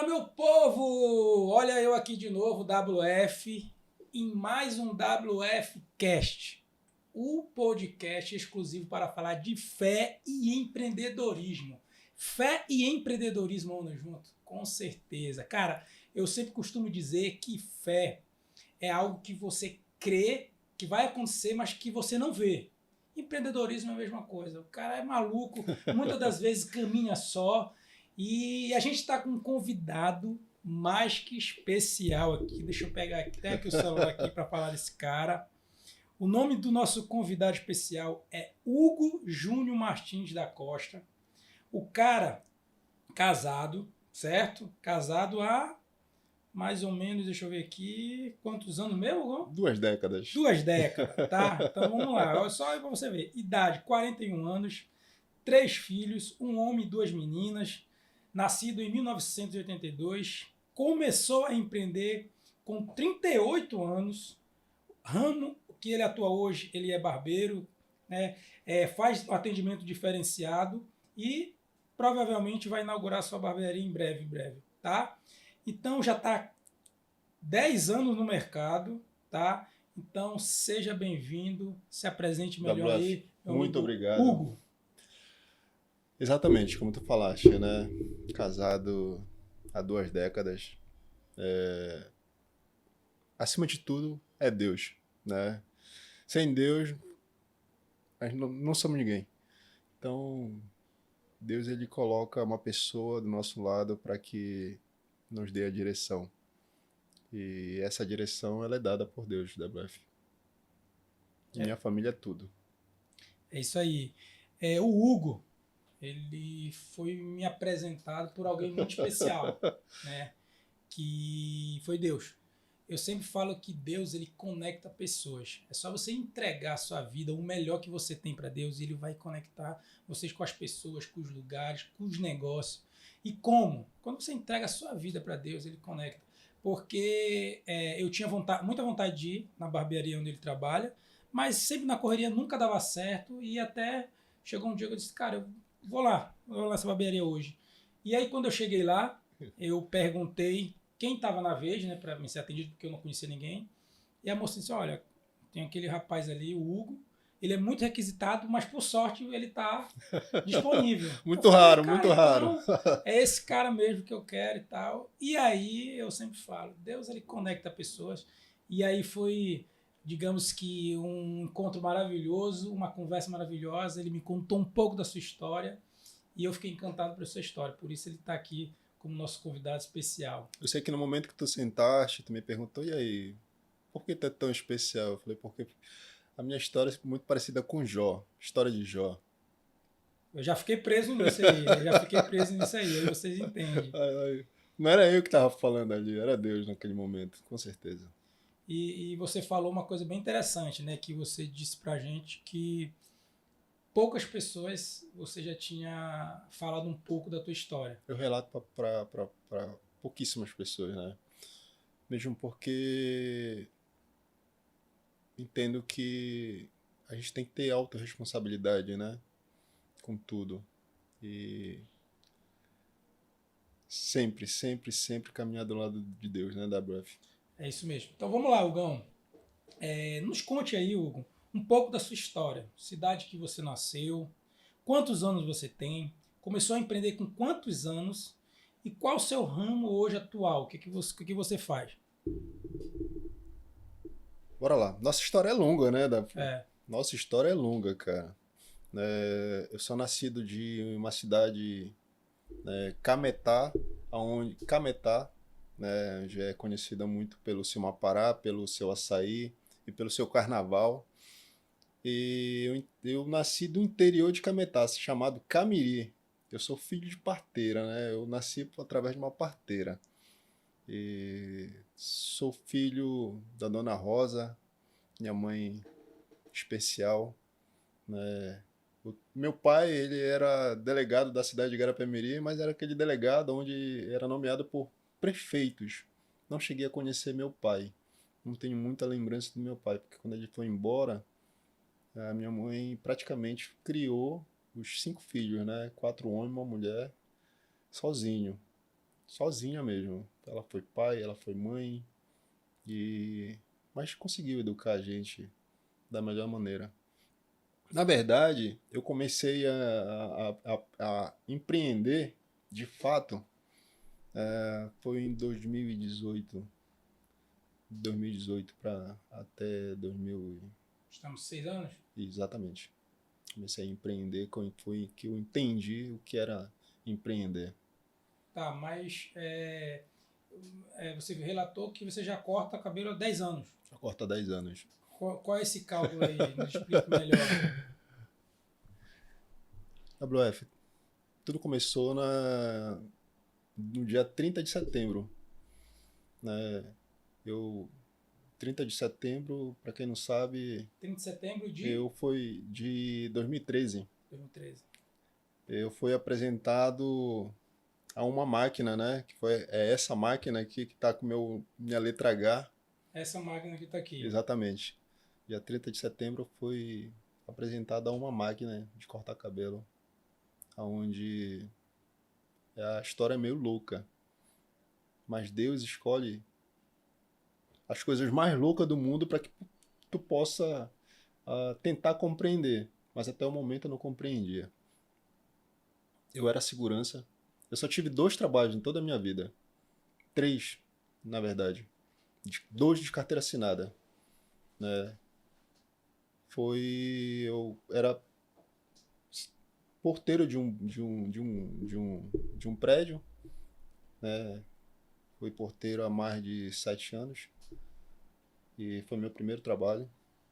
Fala, meu povo! Olha eu aqui de novo, WF, em mais um WF Cast, o podcast exclusivo para falar de fé e empreendedorismo. Fé e empreendedorismo andam junto? Com certeza. Cara, eu sempre costumo dizer que fé é algo que você crê que vai acontecer, mas que você não vê. Empreendedorismo é a mesma coisa. O cara é maluco, muitas das vezes caminha só. E a gente está com um convidado mais que especial aqui. Deixa eu pegar até aqui o celular aqui para falar desse cara. O nome do nosso convidado especial é Hugo Júnior Martins da Costa. O cara casado, certo? Casado há mais ou menos, deixa eu ver aqui, quantos anos mesmo, Hugo? 2 décadas. 2 décadas, tá? Então vamos lá, só para você ver. Idade, 41 anos, 3 filhos, um homem e 2 meninas, nascido em 1982, começou a empreender com 38 anos, ramo que ele atua hoje, ele é barbeiro, né? Faz atendimento diferenciado e provavelmente vai inaugurar sua barbearia em breve, tá? Então já está 10 anos no mercado, tá? Então seja bem-vindo, se apresente melhor WF, aí, meu muito amigo obrigado. Hugo. Exatamente, como tu falaste, né? Casado há 2 décadas. Acima de tudo, é Deus, né? Sem Deus, a gente não somos ninguém. Então, Deus, ele coloca uma pessoa do nosso lado para que nos dê a direção. E essa direção, ela é dada por Deus, WF. Minha família é tudo. É isso aí. O Hugo, ele foi me apresentado por alguém muito especial, né? Que foi Deus. Eu sempre falo que Deus, ele conecta pessoas. É só você entregar a sua vida, o melhor que você tem para Deus, e ele vai conectar vocês com as pessoas, com os lugares, com os negócios. E como? Quando você entrega a sua vida para Deus, ele conecta. Porque eu tinha muita vontade de ir na barbearia onde ele trabalha, mas sempre na correria nunca dava certo, e até chegou um dia que eu disse, cara, eu vou lá nessa barbearia hoje. E aí quando eu cheguei lá, eu perguntei quem estava na vez, né, para me ser atendido, porque eu não conhecia ninguém. E a moça disse, olha, tem aquele rapaz ali, o Hugo, ele é muito requisitado, mas por sorte ele está disponível. Muito Eu falei, raro, cara, muito raro. então é esse cara mesmo que eu quero e tal. E aí eu sempre falo, Deus, ele conecta pessoas. E aí foi, digamos que um encontro maravilhoso, uma conversa maravilhosa. Ele me contou um pouco da sua história e eu fiquei encantado pela sua história. Por isso ele está aqui como nosso convidado especial. Eu sei que no momento que tu sentaste, tu me perguntou, e aí, por que tu é tão especial? Eu falei, porque a minha história é muito parecida com Jó, história de Jó. Eu já fiquei preso nisso aí vocês entendem. Não era eu que estava falando ali, era Deus naquele momento, com certeza. E você falou uma coisa bem interessante, né? Que você disse pra gente que poucas pessoas você já tinha falado um pouco da tua história. Eu relato para pouquíssimas pessoas, né? Mesmo porque entendo que a gente tem que ter autorresponsabilidade, né? Com tudo. E sempre caminhar do lado de Deus, né, WF? É isso mesmo. Então vamos lá, Hugão. Nos conte aí, Hugo, um pouco da sua história. Cidade que você nasceu, quantos anos você tem, começou a empreender com quantos anos e qual o seu ramo hoje atual? O que você faz? Bora lá. Nossa história é longa, né, WF? É, Nossa história é longa, cara. Eu sou nascido de uma cidade, Cametá, Cametá, né, já é conhecida muito pelo seu Mapará, pelo seu açaí e pelo seu carnaval. E eu nasci do interior de Cametá, chamado Camiri. Eu sou filho de parteira, né? Eu nasci através de uma parteira. E sou filho da Dona Rosa, minha mãe especial, né? Meu pai, ele era delegado da cidade de Garapé-Miri, mas era aquele delegado onde era nomeado por prefeitos. Não cheguei a conhecer meu pai. Não tenho muita lembrança do meu pai, porque quando ele foi embora, a minha mãe praticamente criou os 5 filhos, né? 4 homens e uma mulher, sozinho. sozinha mesmo. Ela foi pai, ela foi mãe, mas conseguiu educar a gente da melhor maneira. Na verdade, eu comecei a empreender, de fato, foi em 2018 para até 2000. Estamos 6 anos? Exatamente. Comecei a empreender, foi que eu entendi o que era empreender. Tá, mas você relatou que você já corta cabelo há 10 anos. Já corta há 10 anos. Qual é esse cálculo aí? Me explica melhor. WF, tudo começou no dia 30 de setembro. Né? 30 de setembro, para quem não sabe, 30 de setembro foi de 2013. 2013. Eu fui apresentado a uma máquina, né? Que é essa máquina aqui que está com minha letra H. Essa máquina que está aqui. Exatamente. Dia 30 de setembro eu fui apresentado a uma máquina de cortar cabelo, onde a história é meio louca. Mas Deus escolhe as coisas mais loucas do mundo para que tu possa tentar compreender. Mas até o momento eu não compreendia. Eu era segurança. Eu só tive 2 trabalhos em toda a minha vida. 3, na verdade. 2 de carteira assinada. Né? Eu era porteiro de um prédio. Né? Fui porteiro há mais de 7 anos. E foi meu primeiro trabalho.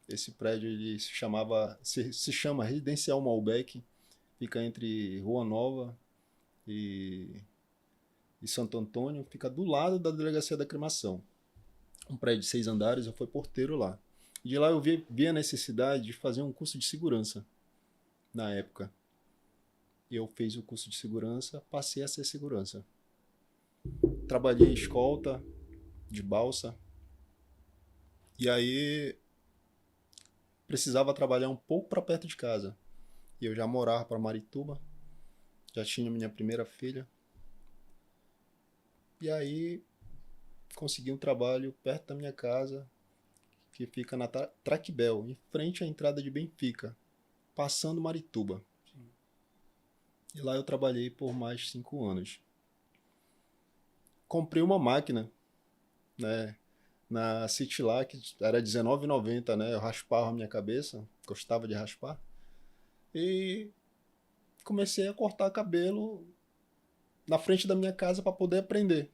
Esse prédio ele se chama Residencial Malbec. Fica entre Rua Nova e Santo Antônio. Fica do lado da Delegacia da Cremação. Um prédio de 6 andares, eu fui porteiro lá. E de lá eu vi a necessidade de fazer um curso de segurança, na época. E eu fiz o curso de segurança, passei a ser segurança. Trabalhei em escolta, de balsa. E aí precisava trabalhar um pouco para perto de casa. E eu já morava para Marituba, já tinha minha primeira filha. E aí consegui um trabalho perto da minha casa, que fica na Traquibel, em frente à entrada de Benfica, passando Marituba. Sim. E lá eu trabalhei por mais 5 anos. Comprei uma máquina, né, na City lá, que era R$19,90, né? Eu raspava a minha cabeça, gostava de raspar. E comecei a cortar cabelo na frente da minha casa para poder aprender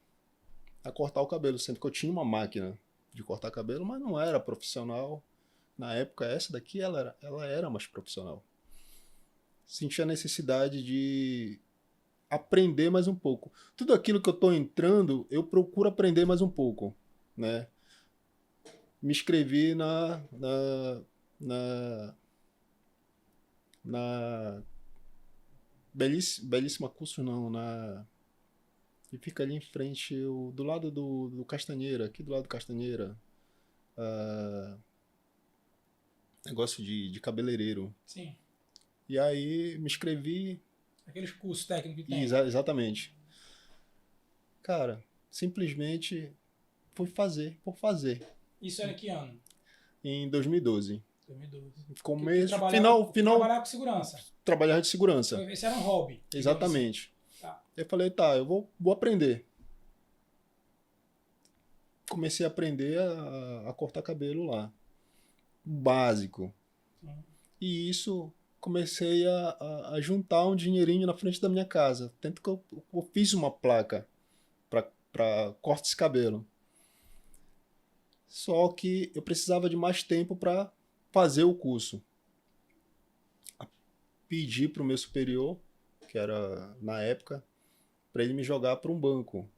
a cortar o cabelo, sendo que eu tinha uma máquina de cortar cabelo, mas não era profissional. Na época, essa daqui, ela era mais profissional. Senti a necessidade de aprender mais um pouco. Tudo aquilo que eu estou entrando, eu procuro aprender mais um pouco, né? Me inscrevi na belíssima curso, não, e fica ali em frente, do lado do Castanheira, aqui do lado do Castanheira. Negócio de cabeleireiro. Sim. E aí me inscrevi. Aqueles cursos técnicos que tem. Exatamente. Cara, simplesmente fui fazer por fazer. Isso era que ano? Em 2012. 2012. Começo, final. Trabalhar com segurança. Trabalhar de segurança. Esse era um hobby. Exatamente. Assim. Tá. Eu falei, eu vou aprender. Comecei a aprender a cortar cabelo lá. Básico. Sim. E isso, comecei a juntar um dinheirinho na frente da minha casa. Tanto que eu fiz uma placa para corte de cabelo. Só que eu precisava de mais tempo para fazer o curso. Pedi para o meu superior, que era na época, para ele me jogar para um banco.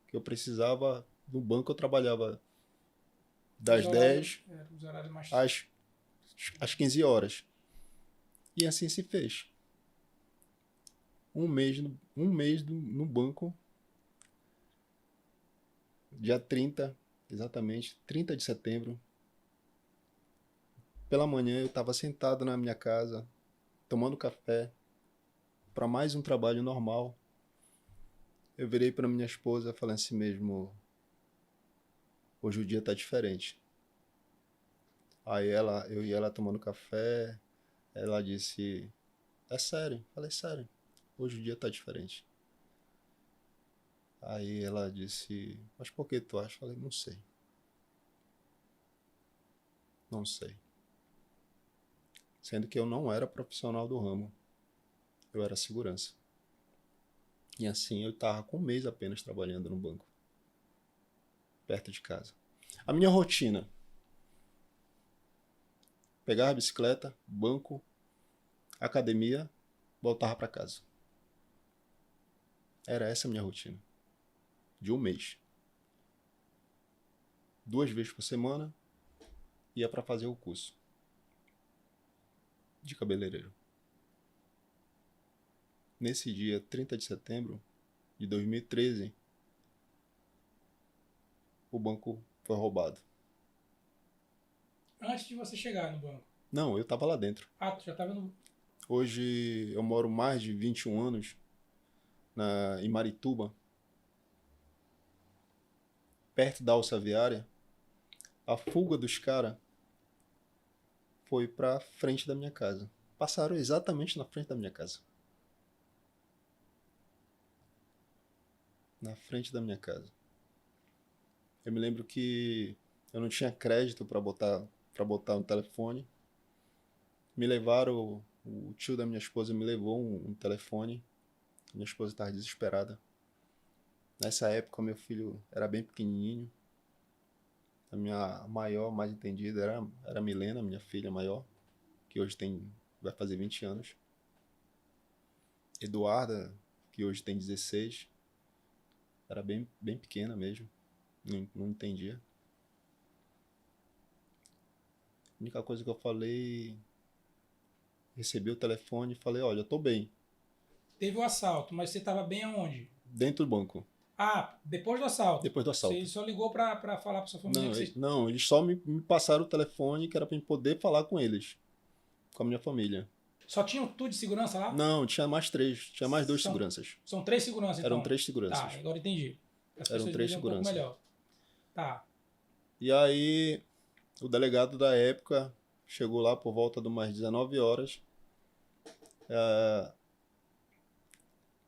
Que eu precisava, no banco eu trabalhava das 10 às 15 horas. E assim se fez. Um mês no banco, dia 30, exatamente, 30 de setembro. Pela manhã eu estava sentado na minha casa, tomando café, para mais um trabalho normal. Eu virei pra minha esposa e falei assim mesmo, hoje o dia tá diferente. Aí eu e ela tomando café, ela disse, é sério? Falei, sério, hoje o dia tá diferente. Aí ela disse, mas por que tu acha? Falei, não sei, não sei. Sendo que eu não era profissional do ramo, eu era segurança. E assim eu estava com um mês apenas trabalhando no banco, perto de casa. A minha rotina, pegava a bicicleta, banco, academia, voltava para casa. Era essa a minha rotina, de um mês. 2 vezes por semana, ia para fazer o curso de cabeleireiro. Nesse dia 30 de setembro de 2013, o banco foi roubado. Antes de você chegar no banco. Não, eu estava lá dentro. Ah, tu já tava no... Hoje eu moro mais de 21 anos em Marituba, perto da alça viária. A fuga dos caras foi pra frente da minha casa. Passaram exatamente na frente da minha casa. Na frente da minha casa. Eu me lembro que eu não tinha crédito para botar no telefone. Me levaram, o tio da minha esposa me levou um telefone. Minha esposa estava desesperada. Nessa época, meu filho era bem pequenininho. A minha maior, mais entendida, era a Milena, minha filha maior, que hoje vai fazer 20 anos. Eduarda, que hoje tem 16, era bem, bem pequena mesmo, não entendia. A única coisa que eu falei, recebi o telefone e falei, olha, eu tô bem, Teve o assalto, mas você tava bem aonde? dentro do banco, Ah, depois do assalto. depois do Você assalto. só ligou pra falar pra sua família Não, que você... não, eles só me passaram o telefone que era pra eu poder falar com eles, com a minha família. Só tinham tu de segurança lá? Não, tinha mais dois São, seguranças. são três seguranças, Eram então. 3 Tá, seguranças. agora entendi. Para as Eram pessoas 3 entenderem um pouco seguranças. melhor. Tá. E aí, o delegado da época chegou lá por volta de umas 19 horas,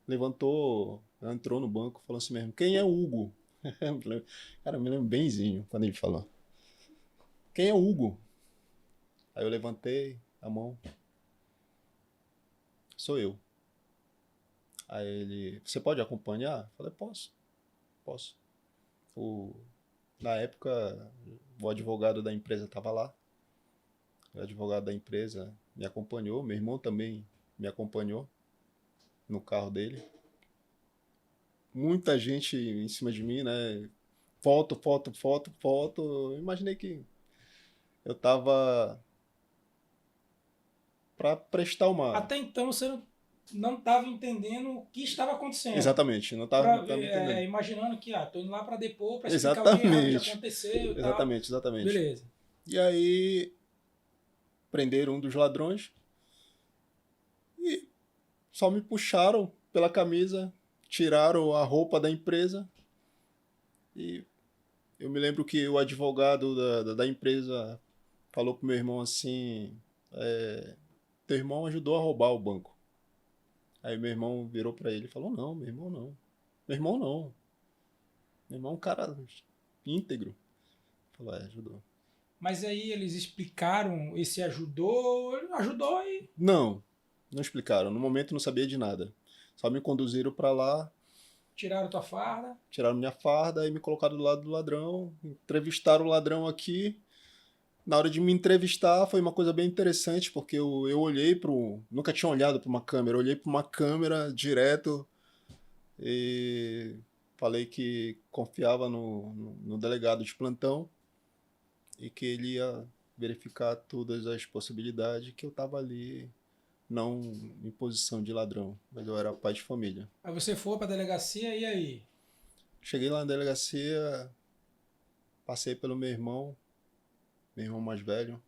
levantou, entrou no banco, falou assim mesmo, quem é o Hugo? Cara, eu me lembro benzinho quando ele falou. Quem é o Hugo? Aí eu levantei a mão. Sou eu. Aí ele, você pode acompanhar? Eu falei, posso. Na época, o advogado da empresa estava lá. O advogado da empresa me acompanhou, meu irmão também me acompanhou no carro dele. Muita gente em cima de mim, né? Foto. Eu imaginei que eu tava para prestar uma. Até então você não estava entendendo o que estava acontecendo. Exatamente, não tava entendendo. Imaginando que, tô indo lá para depor, para explicar o que errado que Exatamente. aconteceu e tal. Exatamente. Beleza. E aí prenderam um dos ladrões e só me puxaram pela camisa, tiraram a roupa da empresa e eu me lembro que o advogado da empresa falou pro meu irmão assim, teu irmão ajudou a roubar o banco. Aí meu irmão virou pra ele e falou, não, meu irmão não. Meu irmão não. Meu irmão é um cara íntegro. Falou, ajudou. Mas aí eles explicaram esse ajudou e... Não explicaram. No momento não sabia de nada. Só me conduziram pra lá, Tiraram tua farda. tiraram minha farda e me colocaram do lado do ladrão. Entrevistaram o ladrão aqui. Na hora de me entrevistar foi uma coisa bem interessante, porque eu olhei nunca tinha olhado para uma câmera, eu olhei para uma câmera direto e falei que confiava no delegado de plantão e que ele ia verificar todas as possibilidades, que eu estava ali não em posição de ladrão, mas eu era pai de família. Aí você foi pra delegacia e aí? Cheguei lá na delegacia, passei pelo meu irmão mais velho,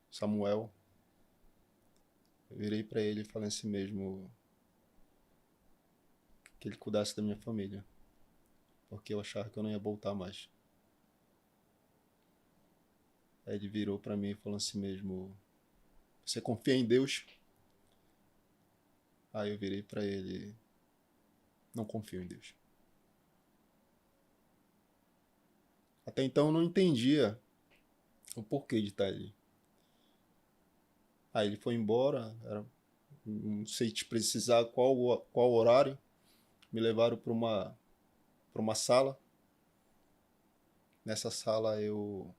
Samuel. Eu virei para ele e falei assim mesmo, que ele cuidasse da minha família, porque eu achava que eu não ia voltar mais. Aí ele virou pra mim e falou assim mesmo: você confia em Deus? Aí eu virei pra ele: não confio em Deus. Até então eu não entendia o porquê de estar ali. Aí ele foi embora, não sei te precisar qual horário, me levaram para uma sala. Nessa sala eu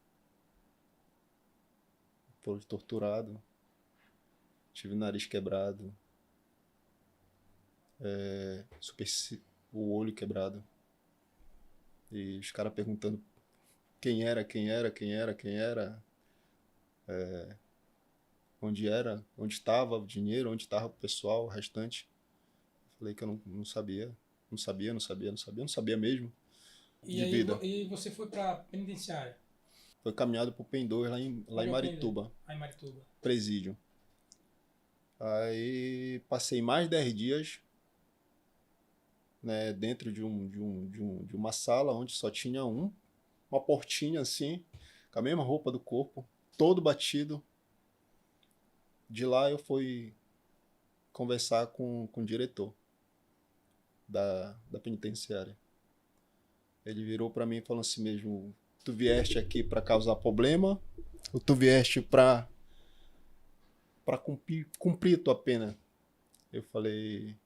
fui torturado, tive o nariz quebrado, o olho quebrado. E os caras perguntando quem era, onde estava o dinheiro, onde estava o pessoal, o restante. Falei que eu não sabia, não sabia mesmo E de aí vida. e você foi pra penitenciária? Foi caminhado pro PEN 2 lá em Onde é o PEN? Marituba, Aí em Marituba. presídio. Aí passei mais 10 dias, né, dentro de uma sala onde só tinha uma portinha assim, com a mesma roupa do corpo, todo batido. De lá eu fui conversar com o diretor da penitenciária. Ele virou para mim e falou assim mesmo: tu vieste aqui para causar problema ou tu vieste para cumprir tua pena? Eu falei: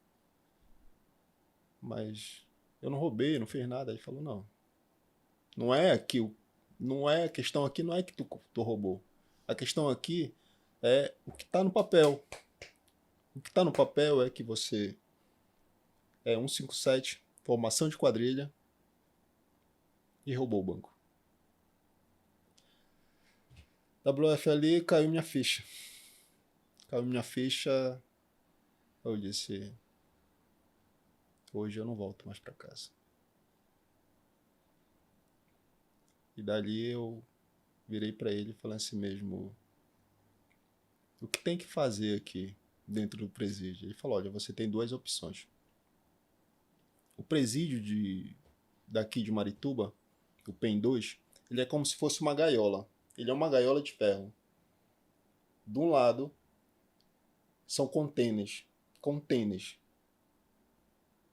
mas eu não roubei, não fiz nada. Ele falou: não, não é que não é a questão aqui, não é que tu roubou. A questão aqui é o que está no papel. O que está no papel é que você é 157, formação de quadrilha e roubou o banco. WF ali caiu minha ficha. Caiu minha ficha. Eu disse: hoje eu não volto mais para casa. E dali eu virei para ele e falei assim mesmo: o que tem que fazer aqui dentro do presídio? Ele falou: olha, você tem duas opções. O presídio daqui de Marituba, o PEN 2, ele é como se fosse uma gaiola. Ele é uma gaiola de ferro. De um lado são containers,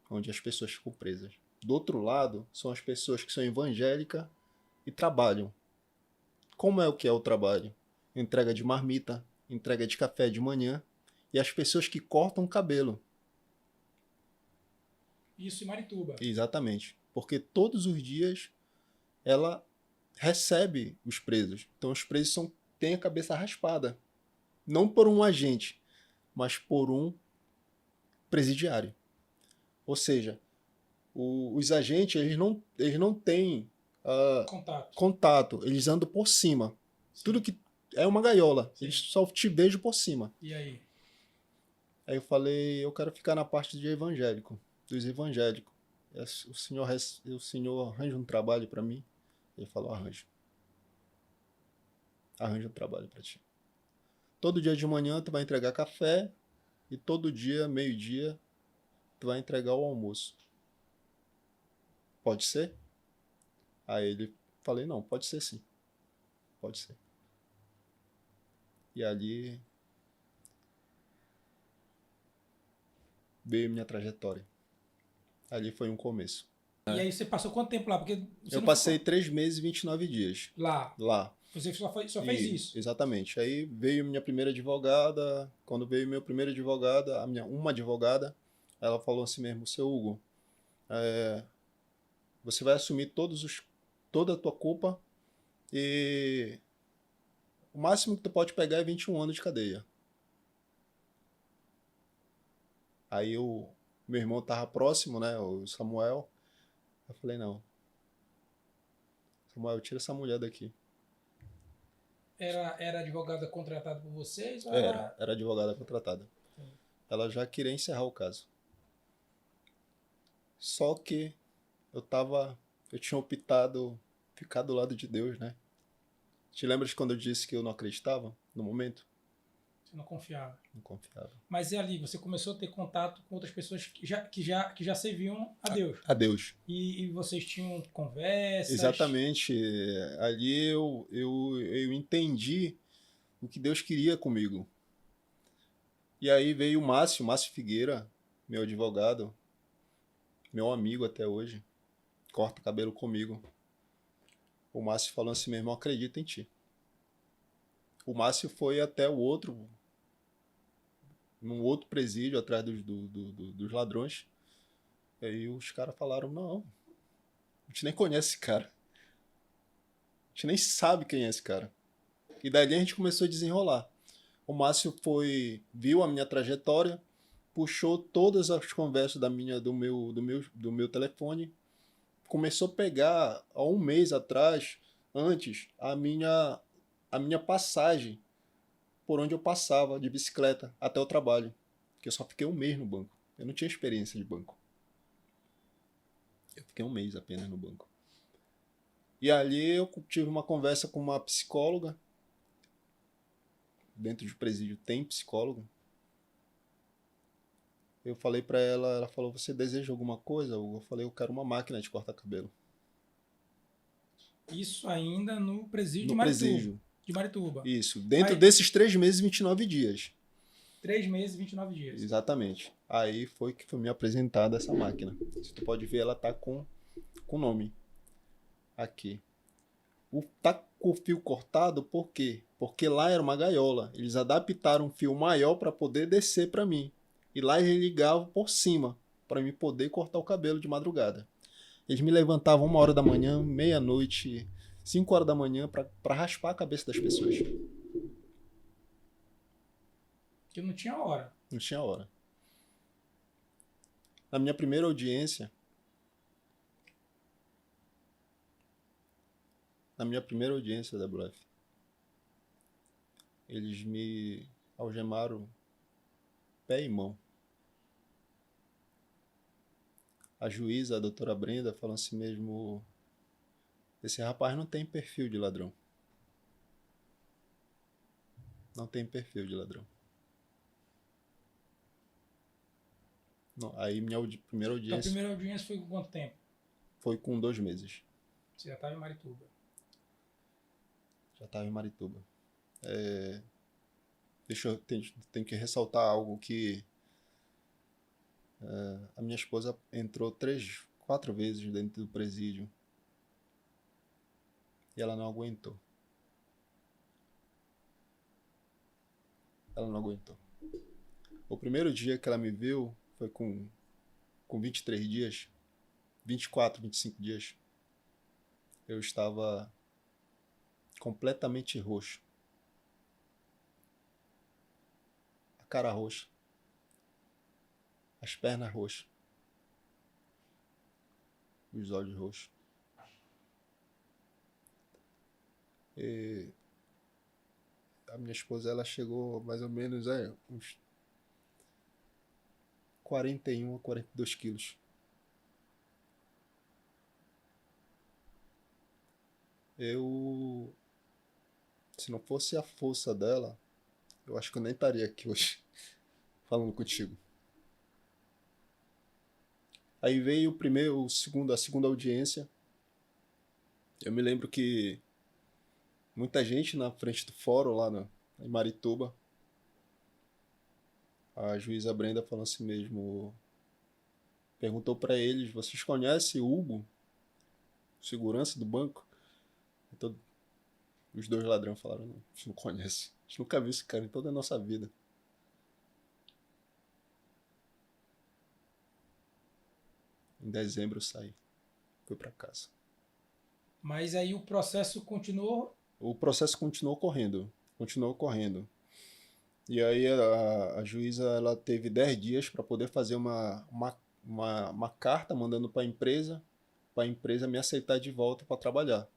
onde as pessoas ficam presas. Do outro lado são as pessoas que são evangélicas e trabalham. Como é o que é o trabalho? Entrega de marmita, entrega de café de manhã e as pessoas que cortam o cabelo. Isso em Marituba. Exatamente. Porque todos os dias ela recebe os presos. Então os presos têm a cabeça raspada. Não por um agente, mas por um presidiário. Ou seja, os agentes eles não têm contato, eles andam por cima. Sim. Tudo que é uma gaiola, sim, eles só te beijam por cima. E aí? Aí eu falei: eu quero ficar na parte de evangélico, dos evangélicos. O senhor arranja um trabalho para mim? Ele falou: arranja um trabalho para ti. Todo dia de manhã tu vai entregar café e todo dia, meio-dia, tu vai entregar o almoço. Pode ser? Aí ele falei: não, pode ser sim. Pode ser. E ali veio minha trajetória. Ali foi um começo. E aí você passou quanto tempo lá? Porque você eu passei 3 meses e 29 dias. Lá? Você só fez isso? Exatamente. Aí veio minha primeira advogada. Quando veio minha primeira advogada, uma advogada, ela falou assim mesmo: seu Hugo, você vai assumir toda a tua culpa e o máximo que tu pode pegar é 21 anos de cadeia. Aí meu irmão tava próximo, né, o Samuel. Eu falei: não, Samuel, tira essa mulher daqui. Era advogada contratada por vocês? Ou era advogada contratada. Ela já queria encerrar o caso. Só que eu tinha optado ficar do lado de Deus, né? Te lembra de quando eu disse que eu não acreditava no momento? Você não confiava. Não confiava. Mas e ali, você começou a ter contato com outras pessoas que já serviam a Deus. A Deus. E vocês tinham conversas. Exatamente. Ali eu entendi o que Deus queria comigo. E aí veio o Márcio Figueira, meu advogado, meu amigo até hoje, corta cabelo comigo. O Márcio falou assim, meu irmão, acredita em ti. O Márcio foi até num outro presídio atrás dos ladrões. E aí os caras falaram, não, a gente nem conhece esse cara. A gente nem sabe quem é esse cara. E dali a gente começou a desenrolar. O Márcio viu a minha trajetória, puxou todas as conversas do meu telefone, começou a pegar, há um mês atrás, antes, a minha passagem por onde eu passava de bicicleta até o trabalho. Que eu só fiquei um mês no banco. Eu não tinha experiência de banco. Eu fiquei um mês apenas no banco. E ali eu tive uma conversa com uma psicóloga. Dentro do presídio tem psicólogo. Eu falei pra ela falou, você deseja alguma coisa? Eu falei, eu quero uma máquina de cortar cabelo. Isso ainda no presídio No de Marituba. presídio. De Marituba. Isso, dentro desses 3 meses e 29 dias. 3 meses e 29 dias. Exatamente. Aí foi que foi me apresentada essa máquina. Se tu pode ver, ela tá com nome. Aqui. Tá com o fio cortado, por quê? Porque lá era uma gaiola. Eles adaptaram um fio maior para poder descer para mim. E lá eles ligavam por cima, para mim poder cortar o cabelo de madrugada. Eles me levantavam 1h da manhã, meia-noite, 5h da manhã, para raspar a cabeça das pessoas. Que não tinha hora. Não tinha hora. Na minha primeira audiência, da WF, eles me algemaram pé e mão. A juíza, a doutora Brenda, falou assim mesmo, esse rapaz não tem perfil de ladrão. Não tem perfil de ladrão. Não, aí minha primeira audiência... A primeira audiência foi com quanto tempo? Foi com 2 meses. Você já estava em Marituba. Já estava em Marituba. Tenho que ressaltar algo que a minha esposa entrou 4 vezes dentro do presídio e ela não aguentou. Ela não aguentou. O primeiro dia que ela me viu foi com 23 dias, 24, 25 dias. Eu estava completamente roxo. A cara roxa. As pernas roxas. Os olhos roxos. E a minha esposa, ela chegou mais ou menos uns 41 a 42 quilos. Se não fosse a força dela, eu acho que eu nem estaria aqui hoje falando contigo. Aí veio a segunda audiência. Eu me lembro que muita gente na frente do fórum lá em Marituba. A juíza Brenda falou assim mesmo, perguntou para eles, vocês conhecem o Hugo, segurança do banco? Então, os 2 ladrões falaram, não, a gente não conhece. A gente nunca viu esse cara em toda a nossa vida. Em dezembro eu saí. Fui para casa. Mas aí o processo continuou? O processo continuou correndo. E aí a juíza, ela teve 10 dias para poder fazer uma carta mandando para a empresa me aceitar de volta para trabalhar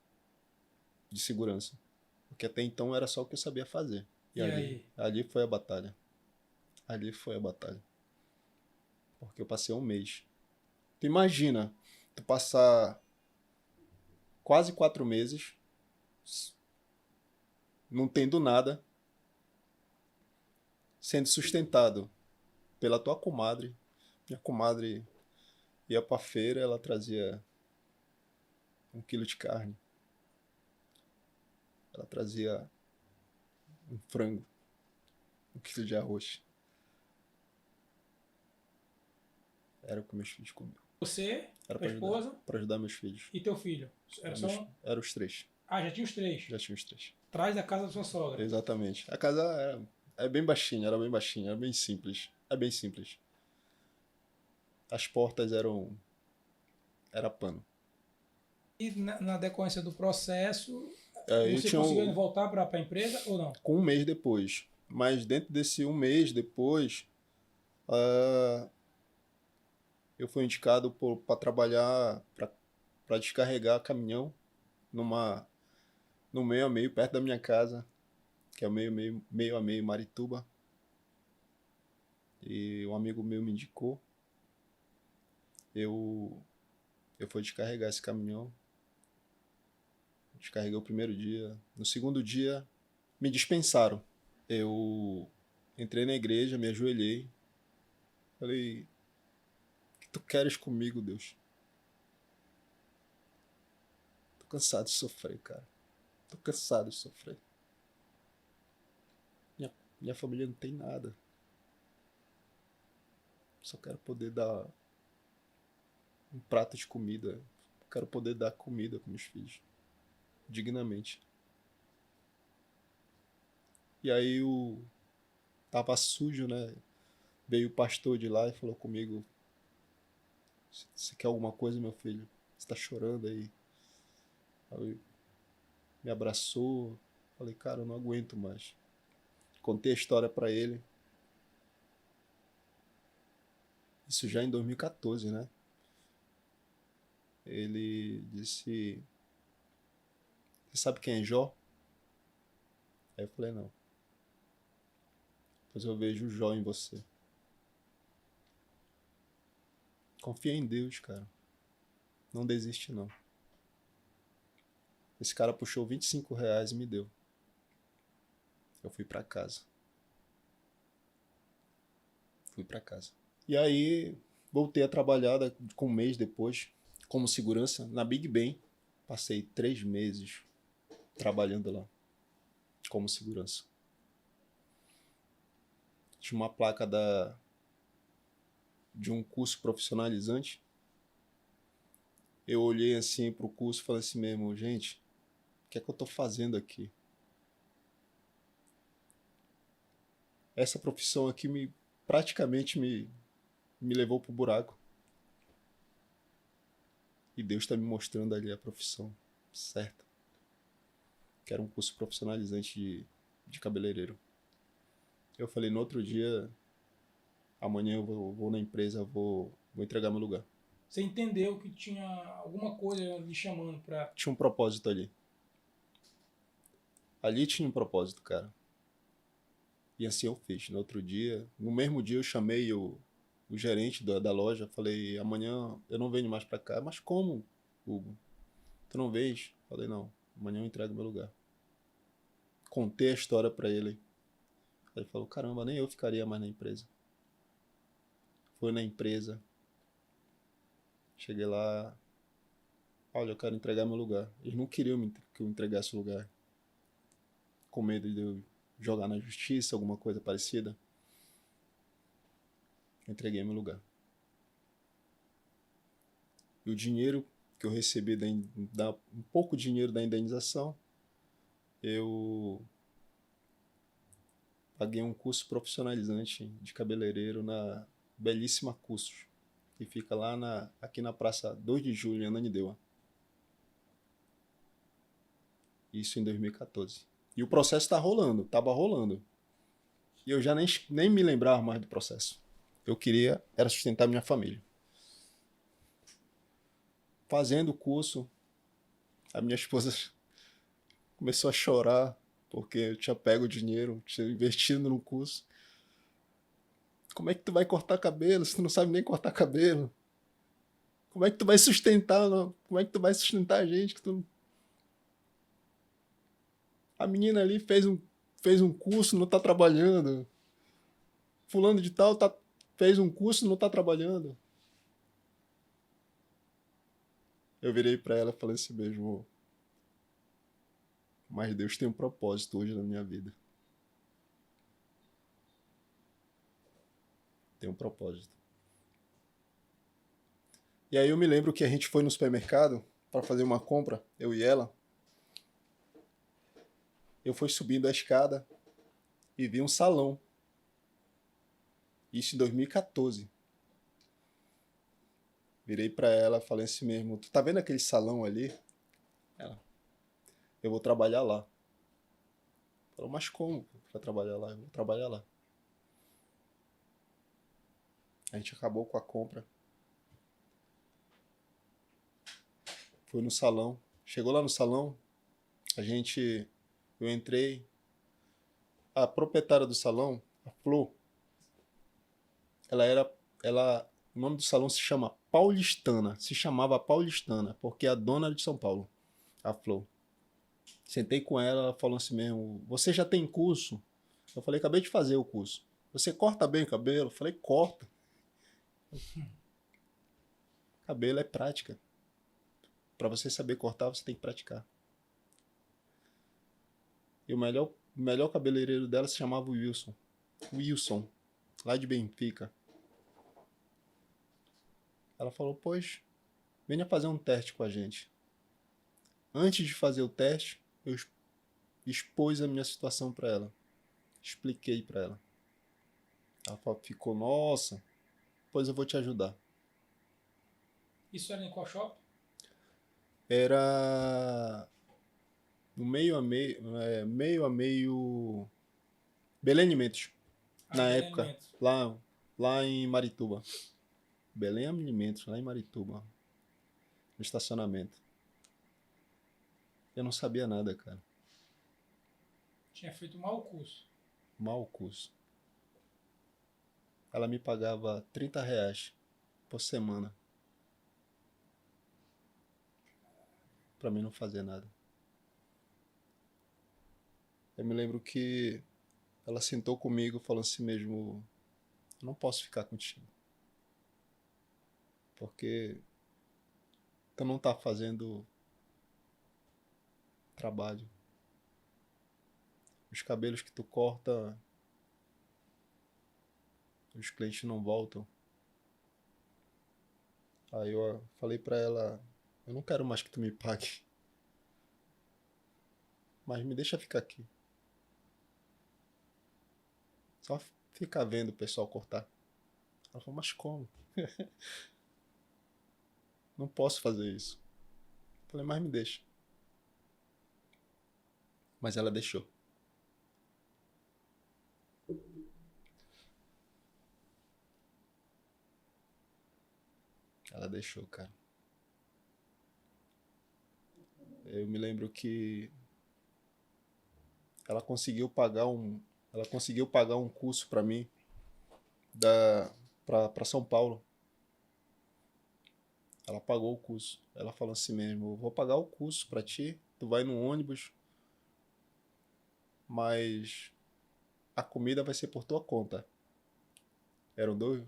de segurança. Porque até então era só o que eu sabia fazer. E ali foi a batalha. Porque eu passei um mês. Tu imagina, tu passar quase 4 meses não tendo nada, sendo sustentado pela tua comadre. Minha comadre ia pra feira, ela trazia 1 quilo de carne. Ela trazia um frango, 1 quilo de arroz. Era o que meus filhos comiam. Você, Era tua esposa pra ajudar meus filhos. e teu filho. Era só um... Eram os 3. Ah, já tinha os 3. Já tinha os 3. Atrás da casa da sua sogra. Exatamente. A casa é bem baixinha, era bem simples. É bem simples. As portas era pano. E na decorrência do processo, Aí você conseguiu voltar para a empresa ou não? Com 1 mês depois. Mas dentro desse 1 mês depois, eu fui indicado para trabalhar, para descarregar caminhão no meio a meio, perto da minha casa, que é o meio a meio Marituba. E um amigo meu me indicou. Eu fui descarregar esse caminhão. Descarreguei o primeiro dia. No segundo dia, me dispensaram. Eu entrei na igreja, me ajoelhei. Falei, o que tu queres comigo, Deus? Tô cansado de sofrer, cara. Tô cansado de sofrer. Minha família não tem nada. Só quero poder dar um prato de comida. Quero poder dar comida para meus filhos. Dignamente. E aí tava sujo, né? Veio o pastor de lá e falou comigo: você quer alguma coisa, meu filho? Você tá chorando aí? Aí me abraçou. Falei, cara, eu não aguento mais. Contei a história para ele. Isso já em 2014, né? Ele disse: você sabe quem é Jó? Aí eu falei, não. Pois eu vejo o Jó em você. Confia em Deus, cara. Não desiste, não. Esse cara puxou R$ 25 e me deu. Eu fui pra casa. E aí, voltei a trabalhar com 1 mês depois, como segurança, na Big Ben. Passei 3 meses trabalhando lá, como segurança. Tinha uma placa de um curso profissionalizante. Eu olhei assim pro curso e falei assim mesmo, gente, o que é que eu tô fazendo aqui? Essa profissão aqui praticamente me levou pro buraco. E Deus está me mostrando ali a profissão certa. Que era um curso profissionalizante de cabeleireiro. Eu falei, no outro dia, amanhã eu vou na empresa, vou entregar meu lugar. Você entendeu que tinha alguma coisa lhe chamando pra... Tinha um propósito ali. Ali tinha um propósito, cara. E assim eu fiz. No outro dia, no mesmo dia eu chamei o gerente da loja, falei, amanhã eu não venho mais pra cá. Mas como, Hugo? Tu não vês? Falei, não, amanhã eu entrego meu lugar. Contei a história pra ele. Ele falou, caramba, nem eu ficaria mais na empresa. Fui na empresa. Cheguei lá. Olha, eu quero entregar meu lugar. Eles não queriam que eu entregasse o lugar. Com medo de eu jogar na justiça, alguma coisa parecida. Eu entreguei meu lugar. E o dinheiro que eu recebi, um pouco de dinheiro da indenização, eu paguei um curso profissionalizante de cabeleireiro na Belíssima Cursos, que fica lá aqui na Praça 2 de Julho, em Ananindeua. Isso em 2014. E o processo estava rolando. E eu já nem me lembrava mais do processo. Eu queria era sustentar minha família. Fazendo o curso, a minha esposa começou a chorar, porque eu tinha pego o dinheiro, tinha investido no curso. Como é que tu vai cortar cabelo se tu não sabe nem cortar cabelo? Como é que tu vai sustentar? Como é que tu vai sustentar a gente? A menina ali fez um curso, não tá trabalhando. fulano de tal fez um curso e não tá trabalhando. Eu virei pra ela e falei assim mesmo, mas Deus tem um propósito hoje na minha vida. Tem um propósito. E aí eu me lembro que a gente foi no supermercado para fazer uma compra, eu e ela. Eu fui subindo a escada e vi um salão. Isso em 2014. Virei pra ela, falei assim mesmo, tu tá vendo aquele salão ali? Ela, eu vou trabalhar lá. Falou, mas como tu vai trabalhar lá? Eu vou trabalhar lá. A gente acabou com a compra. Foi no salão. Chegou lá no salão, eu entrei. A proprietária do salão, a Flor, o nome do salão se chama Paulistana. Se chamava Paulistana, porque é a dona de São Paulo, a Flor. Sentei com ela, ela falou assim mesmo, você já tem curso? Eu falei, acabei de fazer o curso. Você corta bem o cabelo? Eu falei, corta. Cabelo é prática. Para você saber cortar, você tem que praticar. E o melhor cabeleireiro dela se chamava Wilson. Wilson, lá de Benfica. Ela falou, pois, venha fazer um teste com a gente. Antes de fazer o teste, eu expus a minha situação para ela. Expliquei para ela. Ela ficou, nossa, pois eu vou te ajudar. Isso era em qual shopping? Era no meio a meio Belém Alimentos, na Belém época, Alimentos. lá em Marituba. Belém Alimentos, lá em Marituba, no estacionamento. Eu não sabia nada, cara. Tinha feito mal o curso. Mal curso. Ela me pagava R$ 30 por semana. Pra mim não fazer nada. Eu me lembro que ela sentou comigo e falou assim mesmo, eu não posso ficar contigo. Porque tu não tá fazendo trabalho. Os cabelos que tu corta, os clientes não voltam. Aí eu falei pra ela, eu não quero mais que tu me pague. Mas me deixa ficar aqui. Só ficar vendo o pessoal cortar. Ela falou, mas como? Não posso fazer isso. Eu falei, mas me deixa. Mas ela deixou. Ela deixou, cara. Eu me lembro que ela conseguiu pagar um curso para mim para São Paulo. Ela pagou o curso. Ela falou assim mesmo, eu vou pagar o curso para ti, tu vai no ônibus, mas a comida vai ser por tua conta. Eram 2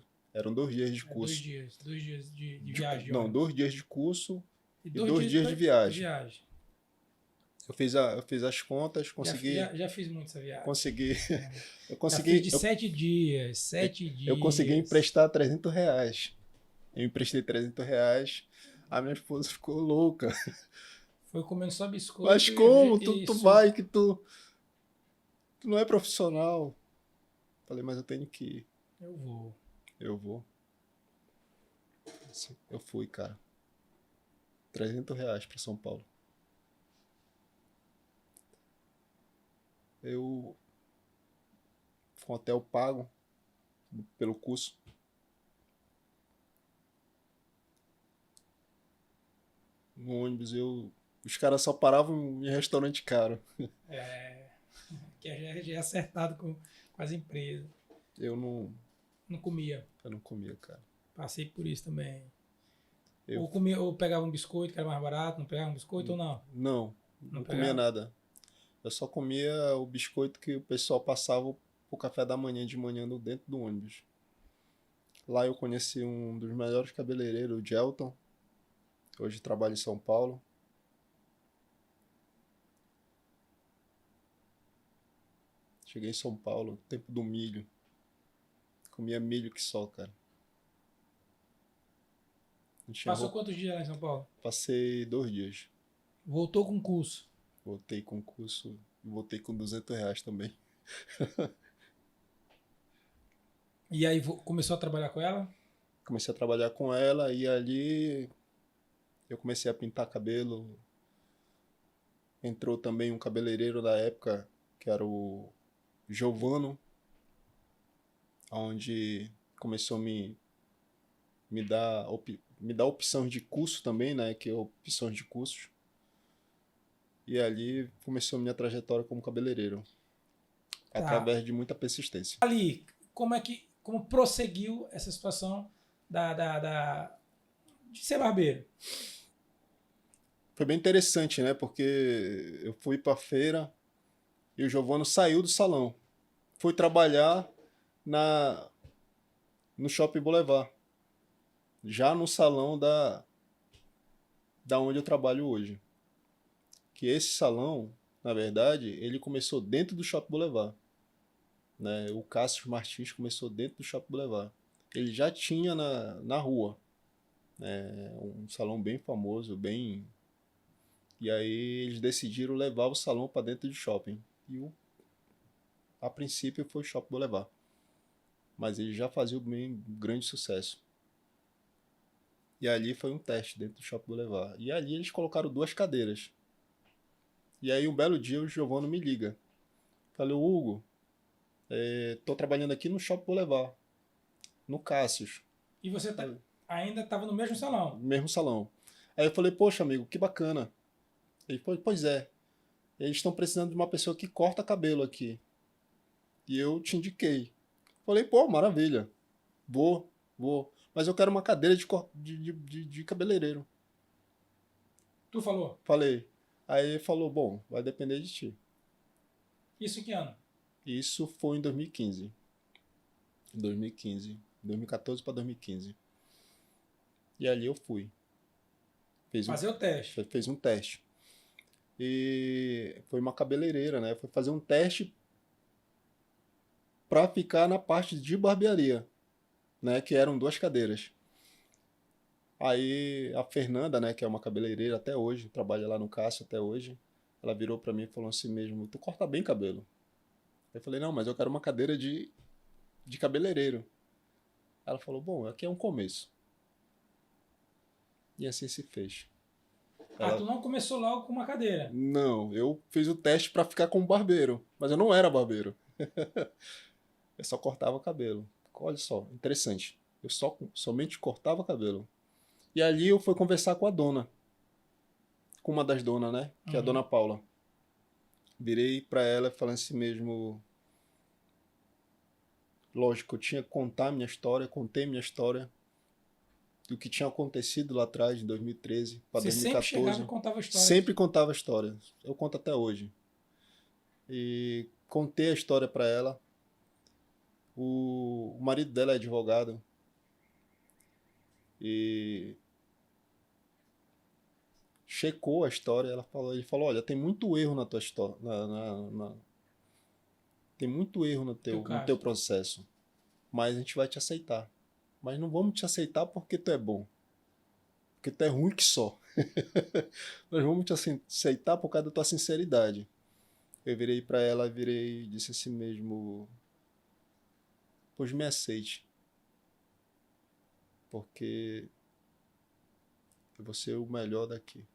dias de curso. 2 dias de viagem. Não, 2 dias de curso e 2 2 dias de viagem. viagem. Eu fiz as contas, consegui. Já fiz muito essa viagem. Consegui. Eu Já consegui. fiz de 7 dias. 7 dias. Eu consegui emprestar R$ 300. Eu emprestei R$ 300. A minha esposa ficou louca. Foi comendo só biscoito. Mas como? Tu vai que tu não é profissional. Falei, mas eu tenho que ir. Eu vou. Eu fui, cara. R$ 300 para São Paulo. Eu com hotel pago pelo curso. No ônibus os caras só paravam em restaurante caro. Que já é acertado com as empresas. Eu não comia. Eu não comia, cara. Passei por isso também. Ou pegava um biscoito que era mais barato, não pegava um biscoito ou não? Não comia nada. Eu só comia o biscoito que o pessoal passava pro café da manhã de manhã dentro do ônibus. Lá eu conheci um dos melhores cabeleireiros, o Gelton. Hoje trabalha em São Paulo. Cheguei em São Paulo, tempo do milho. Comia milho que só, cara. Não tinha Passou roupa. quantos dias lá em São Paulo? Passei 2 dias. Voltou com curso. Voltei com curso e voltei com R$ 200 também. E aí começou a trabalhar com ela? Comecei a trabalhar com ela e ali eu comecei a pintar cabelo. Entrou também um cabeleireiro da época, que era o Giovano, onde começou a me dar opção de curso também, né? Que é opções de cursos. E ali começou a minha trajetória como cabeleireiro. Tá. Através de muita persistência. Ali, como prosseguiu essa situação de ser barbeiro? Foi bem interessante, né? Porque eu fui pra feira e o Giovano saiu do salão. Fui trabalhar no Shopping Boulevard. Já no salão da onde eu trabalho hoje. Que esse salão, na verdade, ele começou dentro do Shopping Boulevard. Né? O Cássio Martins começou dentro do Shopping Boulevard. Ele já tinha na rua. Um salão bem famoso, bem... E aí eles decidiram levar o salão para dentro do shopping. E a princípio foi o Shopping Boulevard. Mas ele já fazia um grande sucesso. E ali foi um teste dentro do Shopping Boulevard. E ali eles colocaram 2 cadeiras. E aí um belo dia o Giovano me liga. Falei, Hugo, tô trabalhando aqui no Shopping Boulevard. No Cássius. E você ainda estava no mesmo salão? No mesmo salão. Aí eu falei, poxa amigo, que bacana. Ele falou, pois é. Eles estão precisando de uma pessoa que corta cabelo aqui. E eu te indiquei. Falei, pô, maravilha. Vou. Mas eu quero uma cadeira de cabeleireiro. Tu falou? Falei. Aí ele falou, bom, vai depender de ti. Isso em que ano? Isso foi em 2015. 2014 para 2015. E ali eu fui. Fazer o teste. Fez um teste. E foi uma cabeleireira, né? Foi fazer um teste para ficar na parte de barbearia, né? Que eram 2 cadeiras. Aí a Fernanda, né? Que é uma cabeleireira até hoje, trabalha lá no Cássio até hoje. Ela virou para mim e falou assim mesmo, tu corta bem cabelo. Eu falei, não, mas eu quero uma cadeira de cabeleireiro. Ela falou, bom, aqui é um começo. E assim se fez. Tu não começou logo com uma cadeira? Não, eu fiz o teste para ficar como barbeiro, mas eu não era barbeiro. Eu só cortava cabelo. Olha só, interessante. Eu somente cortava cabelo. E ali eu fui conversar com a dona. Com uma das donas, né? Que é a dona Paula. Virei para ela falando assim mesmo... Lógico, eu tinha que contar minha história, contei minha história. Do que tinha acontecido lá atrás, em 2013 para 2014. Você sempre chegava e contava a história? Sempre contava a história. Eu conto até hoje. E contei a história para ela. O marido dela é advogado. E checou a história. Ele falou, olha, tem muito erro na tua história. Tem muito erro no teu processo. Mas a gente vai te aceitar. Mas não vamos te aceitar porque tu é bom. Porque tu é ruim que só. Nós vamos te aceitar por causa da tua sinceridade. Eu virei para ela e disse assim mesmo... Pois me aceite. Porque eu vou ser o melhor daqui.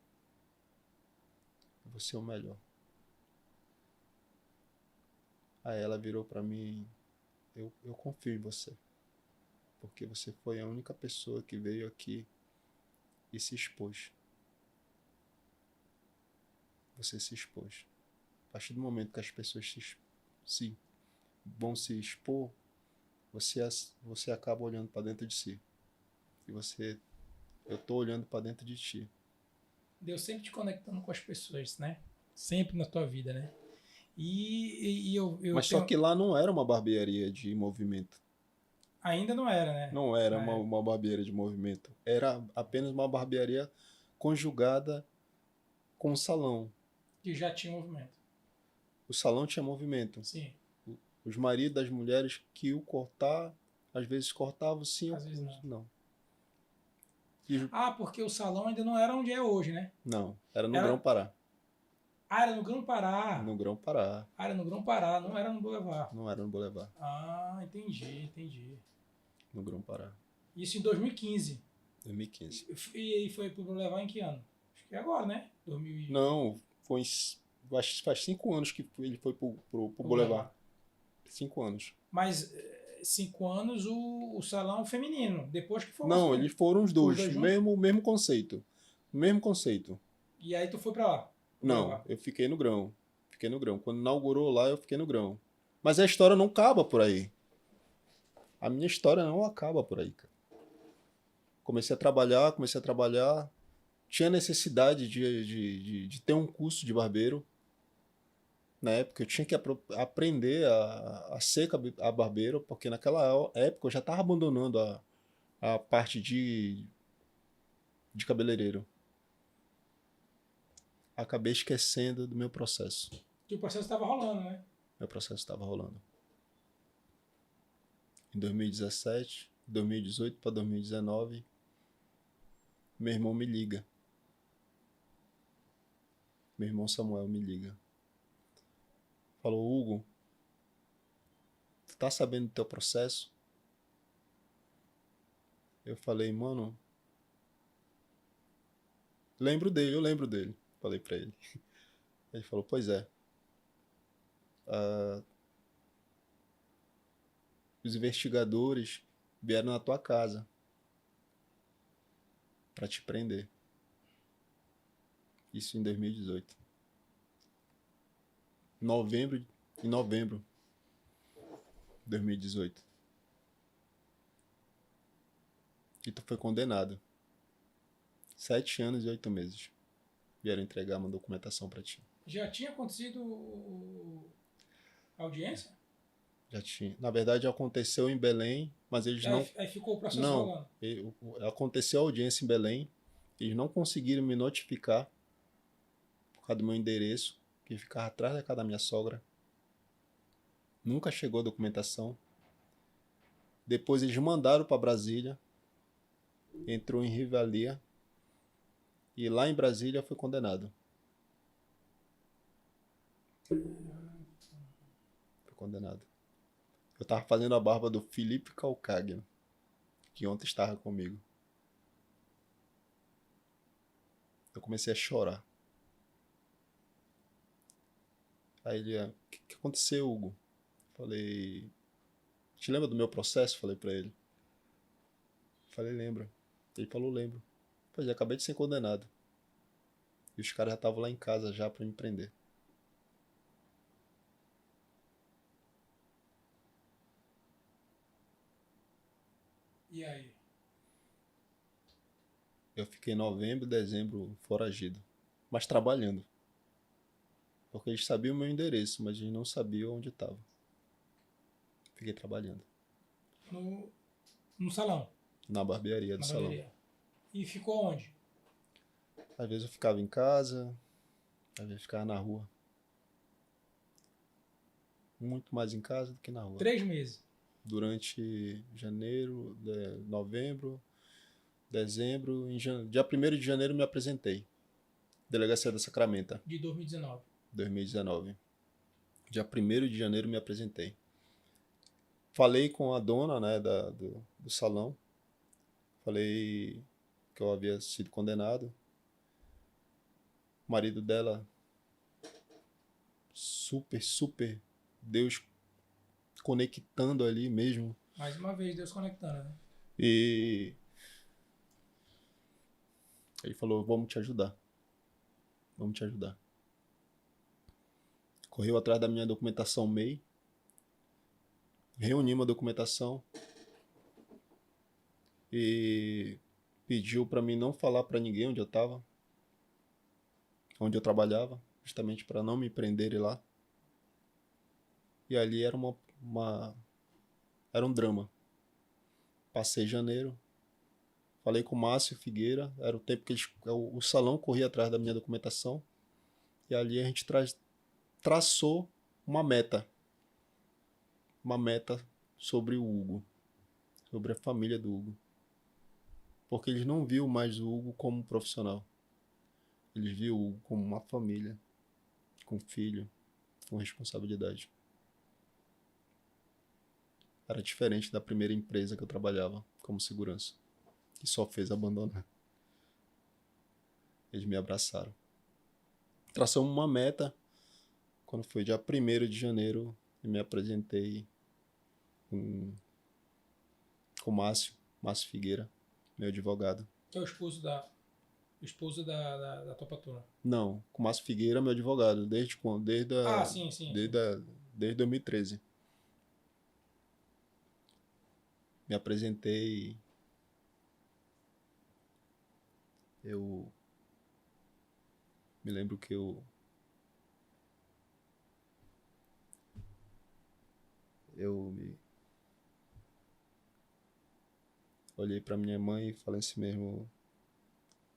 Eu vou ser o melhor. Aí ela virou para mim... Eu confio em você. Porque você foi a única pessoa que veio aqui e se expôs. Você se expôs. A partir do momento que as pessoas vão se expor, você acaba olhando para dentro de si. E eu tô olhando para dentro de ti. Deus sempre te conectando com as pessoas, né? Sempre na tua vida, né? E eu Mas tenho... só que lá não era uma barbearia de movimento. Ainda não era, né? Não era Na época. uma barbearia de movimento. Era apenas uma barbearia conjugada com o salão. Que já tinha movimento. O salão tinha movimento. Sim, Os maridos das mulheres que iam cortar, às vezes cortavam sim, às vezes outros não. não. E, Ah, porque o salão ainda não era onde é hoje, né? não, era no Era... Grão-Pará. Ah, era no Grão-Pará. No Grão-Pará, Ah, era no Grão-Pará, não era no Boulevard. não era no Boulevard. Ah, entendi. No Grão-Pará, Isso em 2015. 2015. E foi pro Boulevard em que ano? Acho que é agora, né? 2000 Não, acho que faz 5 anos que ele foi pro Boulevard. 5 anos. Mas 5 anos o salão feminino, depois que foi o Não, masculino. eles foram os dois, juntos? mesmo conceito. Mesmo conceito. E aí tu foi pra lá? pro Não, Boulevard. eu fiquei no Grão. Fiquei no Grão. Quando inaugurou lá, eu fiquei no Grão. Mas a história não acaba por aí. A minha história não acaba por aí, cara. Comecei a trabalhar. Tinha necessidade de ter um curso de barbeiro. Na época eu tinha que aprender a ser a barbeiro, porque naquela época eu já estava abandonando a parte de cabeleireiro. Acabei esquecendo do meu processo. Que o processo estava rolando, né? Meu processo estava rolando. Em 2017, 2018 para 2019, meu irmão me liga. Meu irmão Samuel me liga. Falou, Hugo, tu tá sabendo do teu processo? Eu falei, mano, eu lembro dele. Falei pra ele. Ele falou, pois é. Os investigadores vieram na tua casa pra te prender. Isso em 2018. Em novembro de 2018. E tu foi condenado. 7 anos e 8 meses. Vieram entregar uma documentação pra ti. Já tinha acontecido a audiência? Já tinha. Na verdade, aconteceu em Belém, mas eles não. Aí ficou o processo Não. rolando. Aconteceu a audiência em Belém. Eles não conseguiram me notificar por causa do meu endereço, que ficava atrás da casa da minha sogra. Nunca chegou a documentação. Depois eles mandaram para Brasília. Entrou em rivalia. E lá em Brasília foi condenado. Foi condenado. Eu tava fazendo a barba do Felipe Calcagno, que ontem estava comigo. Eu comecei a chorar. Aí ele, o que aconteceu, Hugo? Falei, te lembra do meu processo? Falei pra ele. Falei, lembro. Ele falou, lembro. Pois é, acabei de ser condenado. E os caras já estavam lá em casa já pra me prender. E aí? Eu fiquei novembro, dezembro foragido. Mas trabalhando. Porque eles sabiam o meu endereço, mas eles não sabiam onde estava. Fiquei trabalhando. No salão? Na barbearia do Na salão. barbearia. E ficou onde? Às vezes eu ficava em casa, às vezes eu ficava na rua. Muito mais em casa do que na rua. 3 meses. Durante janeiro, novembro, dezembro, dia 1º de janeiro me apresentei. Delegacia da Sacramento, De 2019. 2019. Dia 1º de janeiro me apresentei. Falei com a dona, né, do salão. Falei que eu havia sido condenado. O marido dela, super, Deus conectando ali mesmo. Mais uma vez, Deus conectando, né? E ele falou, vamos te ajudar. Vamos te ajudar. Correu atrás da minha documentação MEI. Reuni uma documentação. E pediu para mim não falar para ninguém onde eu estava. Onde eu trabalhava. Justamente para não me prenderem lá. E ali era era um drama. Passei janeiro, falei com o Márcio Figueira, era o tempo que o salão corria atrás da minha documentação, e ali a gente traçou uma meta sobre o Hugo, sobre a família do Hugo. Porque eles não viam mais o Hugo como um profissional. Eles viam o Hugo como uma família, com filho, com responsabilidade. Era diferente da primeira empresa que eu trabalhava como segurança, que só fez abandonar. Eles me abraçaram. Traçamos uma meta. Quando foi dia 1º de janeiro, eu me apresentei com o Márcio Figueira, meu advogado. Que é o esposo da tua patroa. Não, com o Márcio Figueira, meu advogado, desde quando? Sim. Desde 2013. Me apresentei. Eu me lembro que eu olhei para minha mãe e falei assim mesmo: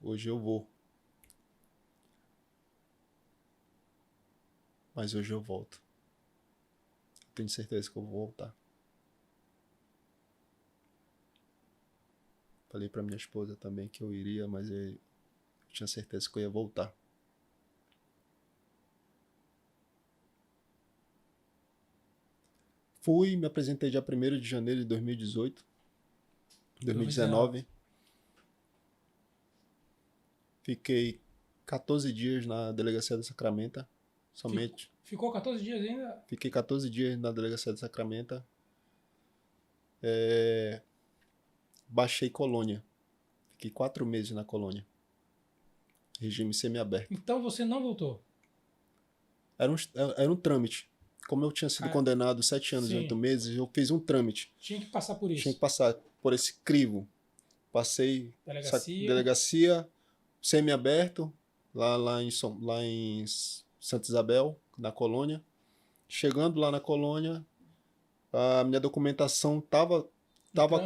hoje eu vou. Mas hoje eu volto. Tenho certeza que eu vou voltar. Falei para minha esposa também que eu iria, mas eu tinha certeza que eu ia voltar. Fui, me apresentei dia 1º de janeiro de 2018. 2019. Fiquei 14 dias na delegacia de Sacramento, somente. Ficou 14 dias ainda? Fiquei 14 dias na delegacia de Sacramento. Baixei colônia. Fiquei 4 meses na colônia. Regime semiaberto. Então você não voltou? Era um trâmite. Como eu tinha sido condenado 7 anos e 8 meses, eu fiz um trâmite. Tinha que passar por isso. Tinha que passar por esse crivo. Passei delegacia semiaberto, lá em Santa Isabel, na colônia. Chegando lá na colônia, a minha documentação estava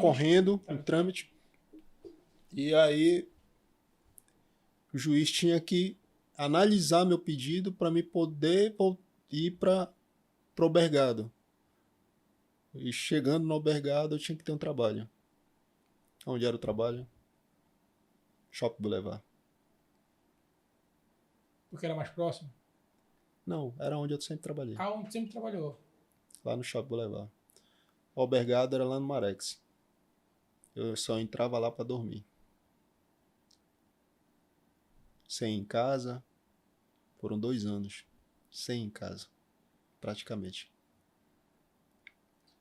correndo, em trâmite. E aí o juiz tinha que analisar meu pedido para me poder ir para o Obergado. E chegando no Obergado, eu tinha que ter um trabalho. Onde era o trabalho? Shopping Boulevard. Porque era mais próximo? Não, era onde eu sempre trabalhei. Onde sempre trabalhou? Lá no Shopping Boulevard. O Obergado era lá no Marex. Eu só entrava lá para dormir. Sem ir em casa. Foram 2 anos. Sem ir em casa. Praticamente.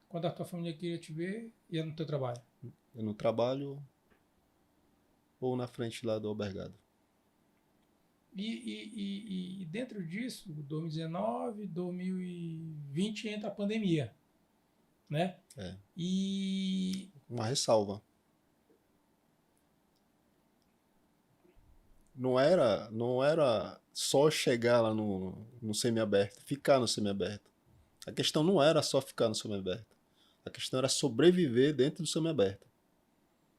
Quando a tua família queria te ver, ia no teu trabalho? Eu no trabalho ou na frente lá do Obergado. E dentro disso, 2019, 2020 entra a pandemia, né? E... Uma ressalva. Não era só chegar lá no semiaberto, ficar no semiaberto. A questão não era só ficar no semiaberto. A questão era sobreviver dentro do semiaberto.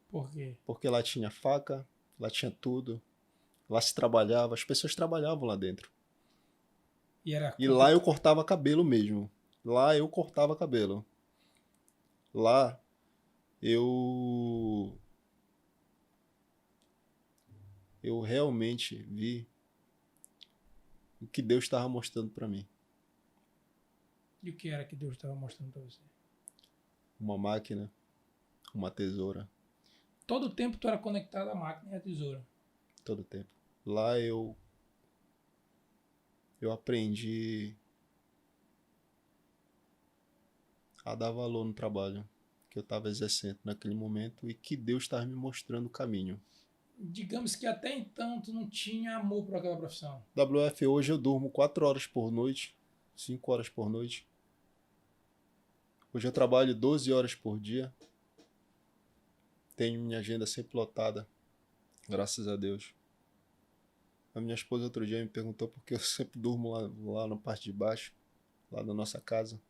Por quê? Porque lá tinha faca, lá tinha tudo. Lá se trabalhava, as pessoas trabalhavam lá dentro. E lá eu cortava cabelo mesmo. Lá eu cortava cabelo. Lá eu realmente vi o que Deus estava mostrando para mim. E o que era que Deus estava mostrando para você? Uma máquina, uma tesoura. Todo o tempo tu era conectado à máquina e à tesoura? Todo o tempo. Lá eu aprendi a dar valor no trabalho que eu estava exercendo naquele momento e que Deus estava me mostrando o caminho. Digamos que até então tu não tinha amor por aquela profissão. WF, hoje eu durmo 4 horas por noite, 5 horas por noite. Hoje eu trabalho 12 horas por dia. Tenho minha agenda sempre lotada, graças a Deus. A minha esposa outro dia me perguntou por que eu sempre durmo lá na parte de baixo, lá da nossa casa.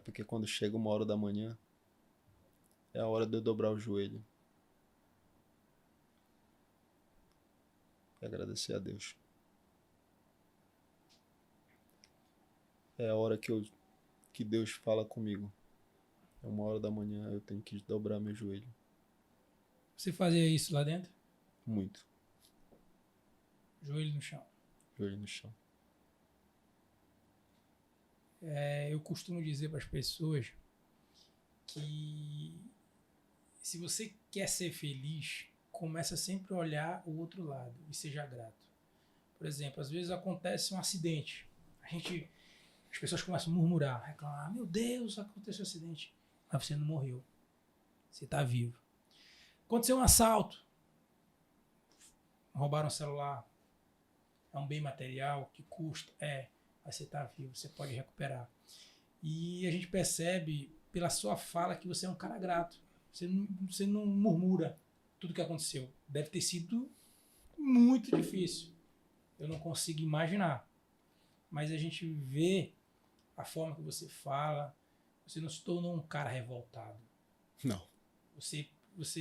porque quando chega 1h da manhã, é a hora de eu dobrar o joelho e agradecer a Deus. É a hora que Deus fala comigo. É 1h da manhã, eu tenho que dobrar meu joelho. Você fazia isso lá dentro? Muito. Joelho no chão. Joelho no chão. Eu costumo dizer para as pessoas que se você quer ser feliz, começa sempre a olhar o outro lado e seja grato. Por exemplo, às vezes acontece um acidente. As pessoas começam a murmurar, reclamar, meu Deus, aconteceu um acidente. Mas você não morreu. Você está vivo. Aconteceu um assalto. Roubaram um celular. É um bem material que custa. Mas você está vivo, você pode recuperar. E a gente percebe pela sua fala que você é um cara grato. Você não murmura tudo que aconteceu. Deve ter sido muito difícil. Eu não consigo imaginar. Mas a gente vê a forma que você fala. Você não se tornou um cara revoltado. Não. Você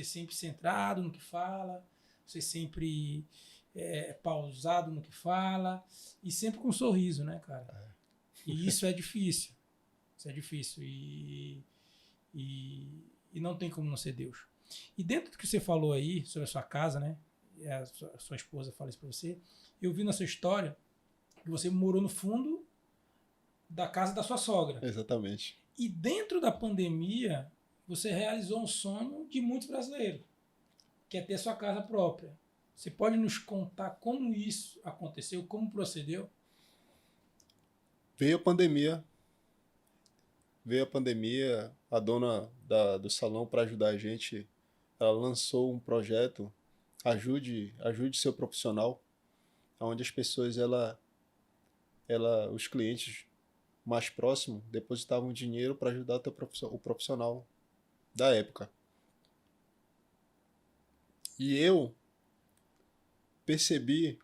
sempre centrado no que fala. Você sempre pausado no que fala. E sempre com um sorriso, né, cara? E isso é difícil. Isso é difícil. E não tem como não ser Deus. E dentro do que você falou aí, sobre a sua casa, né? A sua esposa fala isso pra você. Eu vi na sua história que você morou no fundo da casa da sua sogra. Exatamente. E dentro da pandemia, você realizou um sonho de muitos brasileiros, que é ter sua casa própria. Você pode nos contar como isso aconteceu, como procedeu? Veio a pandemia, a dona do salão, para ajudar a gente, ela lançou um projeto, ajude seu profissional, onde as pessoas, os clientes mais próximos depositavam dinheiro para ajudar o profissional da época. E eu percebi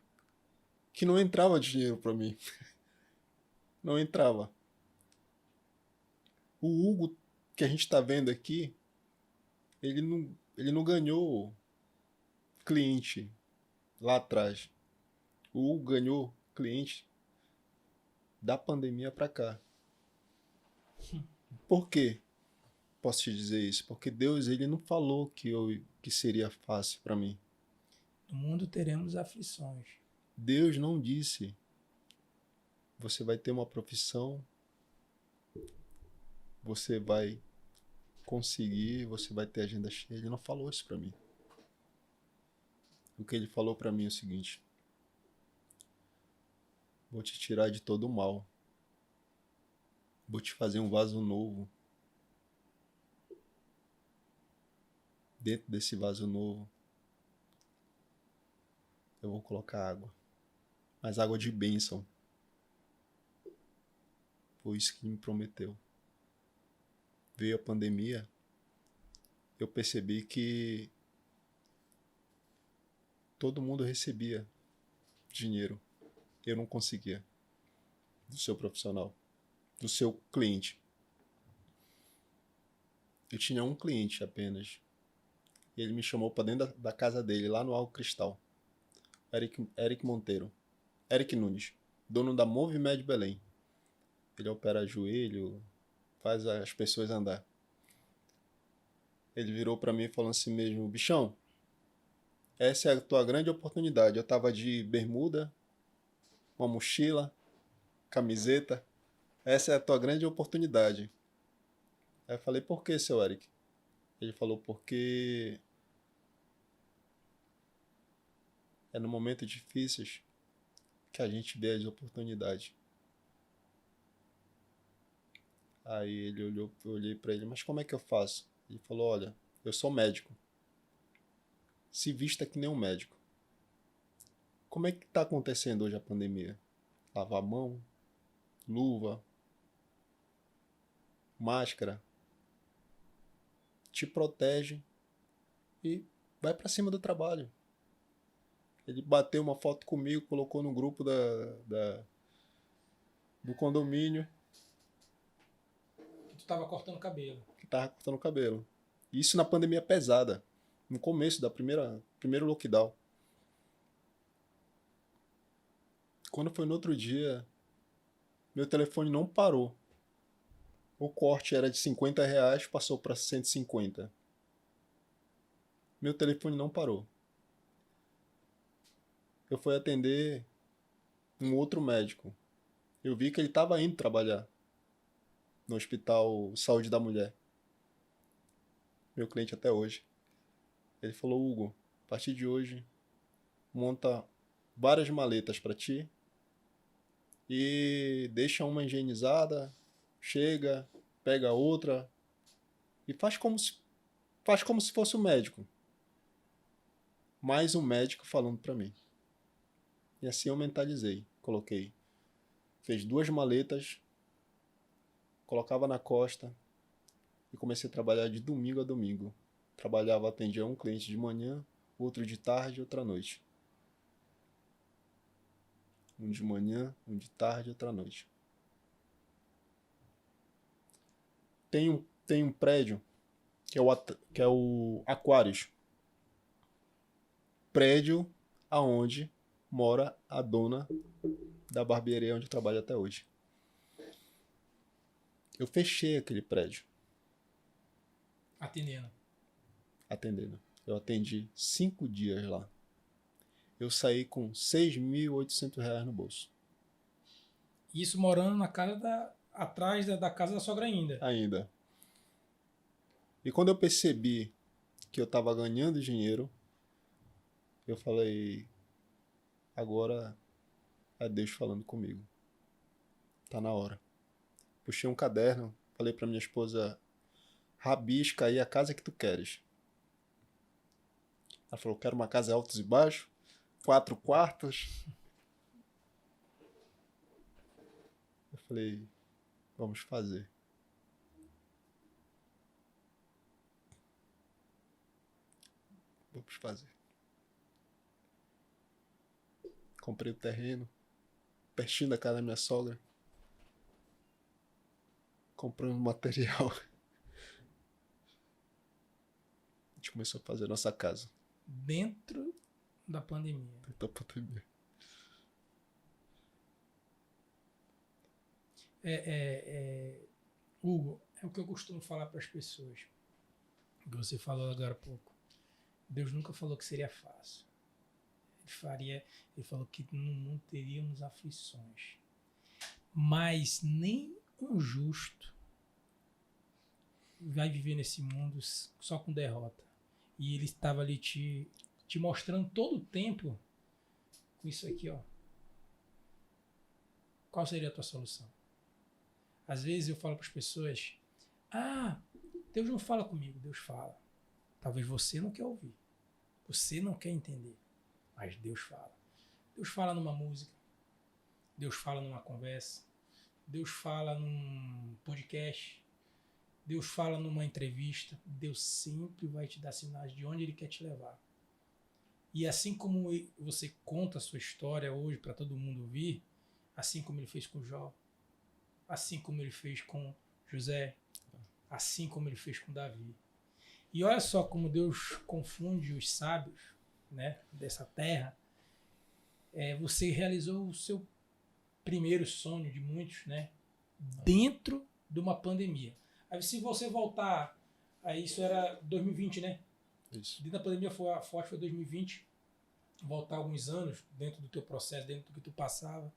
que não entrava dinheiro para mim. Não entrava. O Hugo que a gente está vendo aqui, ele não ganhou cliente lá atrás. O Hugo ganhou cliente da pandemia para cá. Por quê? Posso te dizer isso? Porque Deus, ele não falou que seria fácil para mim. No mundo teremos aflições. Deus não disse: você vai ter uma profissão, você vai conseguir, você vai ter agenda cheia. Ele não falou isso para mim. O que ele falou para mim é o seguinte: vou te tirar de todo o mal. Vou te fazer um vaso novo. Dentro desse vaso novo, eu vou colocar água. Mas água de bênção. Foi isso que ele me prometeu. Veio a pandemia, eu percebi que todo mundo recebia dinheiro. Eu não conseguia. Do seu profissional. Do seu cliente. Eu tinha um cliente apenas. E ele me chamou para dentro da casa dele, lá no Alto Cristal. Eric Monteiro. Eric Nunes. Dono da Movimed Belém. Ele opera joelho, faz as pessoas andar. Ele virou para mim e falou assim mesmo: bichão, essa é a tua grande oportunidade. Eu tava de bermuda, uma mochila, camiseta. Essa é a tua grande oportunidade. Aí eu falei: por que, seu Eric? Ele falou: porque é no momento difíceis que a gente vê as oportunidades. Aí eu olhei para ele: mas como é que eu faço? Ele falou: olha, eu sou médico. Se vista que nem um médico. Como é que está acontecendo hoje a pandemia? Lavar a mão, luva, máscara. Te protege e vai para cima do trabalho. Ele bateu uma foto comigo, colocou no grupo do condomínio. tava cortando cabelo. Que tava cortando o cabelo. Isso na pandemia pesada. No começo da primeiro lockdown. Quando foi no outro dia, meu telefone não parou. O corte era de R$ 50, passou para 150. Meu telefone não parou. Eu fui atender um outro médico. Eu vi que ele estava indo trabalhar no Hospital Saúde da Mulher. Meu cliente até hoje. Ele falou, Hugo, a partir de hoje, monta várias maletas para ti e deixa uma higienizada, chega, pega outra e faz como se fosse um médico. Mais um médico falando para mim. E assim eu mentalizei. Coloquei. Fez 2 maletas, colocava na costa e comecei a trabalhar de domingo a domingo. Trabalhava, atendia um cliente de manhã, outro de tarde e outra à noite. Um de manhã, um de tarde e outra à noite. Tem um prédio que é o Aquários. Prédio aonde mora a dona da barbearia onde eu trabalho até hoje. Eu fechei aquele prédio. Atendendo. Eu atendi 5 dias lá. Eu saí com R$ 6.800 no bolso. Isso morando na casa atrás da casa da sogra ainda. Ainda. E quando eu percebi que eu estava ganhando dinheiro, eu falei, agora é Deus falando comigo. Tá na hora. Puxei um caderno, falei pra minha esposa, rabisca aí a casa que tu queres. Ela falou, quero uma casa altos e baixos, 4 quartos. Eu falei, vamos fazer. Vamos fazer. Comprei o terreno, pertinho da casa da minha sogra. Compramos material. A gente começou a fazer a nossa casa. Dentro da pandemia. Dentro da pandemia. Hugo, é o que eu costumo falar para as pessoas. O que você falou agora há pouco. Deus nunca falou que seria fácil. Ele falou que não teríamos aflições. Mas nem um justo vai viver nesse mundo só com derrota. E ele estava ali te mostrando todo o tempo com isso aqui, ó. Qual seria a tua solução? Às vezes eu falo para as pessoas, Deus não fala comigo. Deus fala. Talvez você não quer ouvir. Você não quer entender. Mas Deus fala. Deus fala numa música. Deus fala numa conversa. Deus fala num podcast. Deus fala numa entrevista. Deus sempre vai te dar sinais de onde Ele quer te levar. E assim como você conta a sua história hoje para todo mundo ouvir, assim como Ele fez com Jó, assim como Ele fez com José, assim como Ele fez com Davi. E olha só como Deus confunde os sábios, né, dessa terra. Você realizou o seu primeiro sonho de muitos, né, dentro de uma pandemia. Aí se você voltar, aí isso era 2020, né? Isso. Dentro da pandemia forte foi 2020. Voltar alguns anos dentro do teu processo, dentro do que tu passava,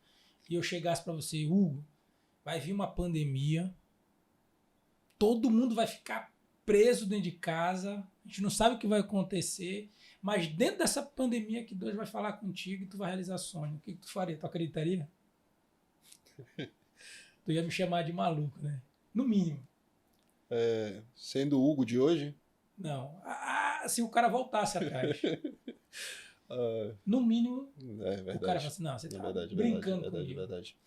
e eu chegasse para você, Hugo, vai vir uma pandemia, todo mundo vai ficar preso dentro de casa, a gente não sabe o que vai acontecer, mas dentro dessa pandemia que Deus vai falar contigo e tu vai realizar sonho. O que tu faria? Tu acreditaria? Tu ia me chamar de maluco, né? No mínimo. Sendo o Hugo de hoje? Não. Se o cara voltasse atrás. No mínimo, verdade. o cara fala assim, não, você tá Verdade, brincando verdade, comigo. verdade.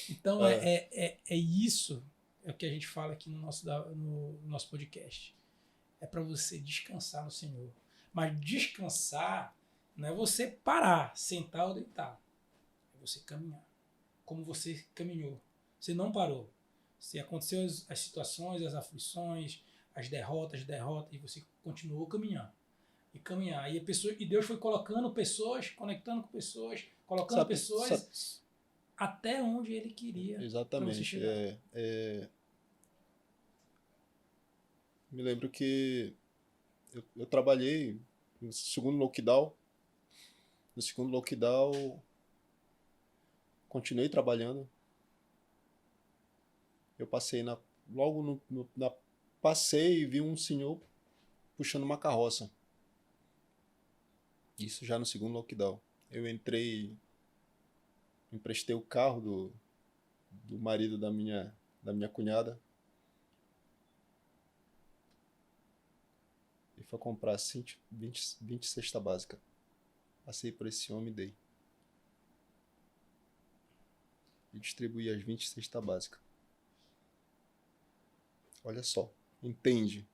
Então, é isso o que a gente fala aqui no nosso podcast. É para você descansar no Senhor. Mas descansar não é você parar, sentar ou deitar. É você caminhar. Como você caminhou. Você não parou. Se aconteceu as situações, as aflições, as derrotas, e você continuou caminhando. E caminhar. E Deus foi colocando pessoas, conectando com pessoas, colocando pessoas até onde Ele queria para você Exatamente. chegar. Me lembro que eu trabalhei no segundo lockdown. No segundo lockdown, continuei trabalhando. Eu passei passei e vi um senhor puxando uma carroça. Isso já no segundo lockdown. Eu entrei, emprestei o carro do marido da minha cunhada e foi comprar 20 cesta básica. Passei por esse homem e dei. E distribuí as 20 cesta básica. Olha só, entende?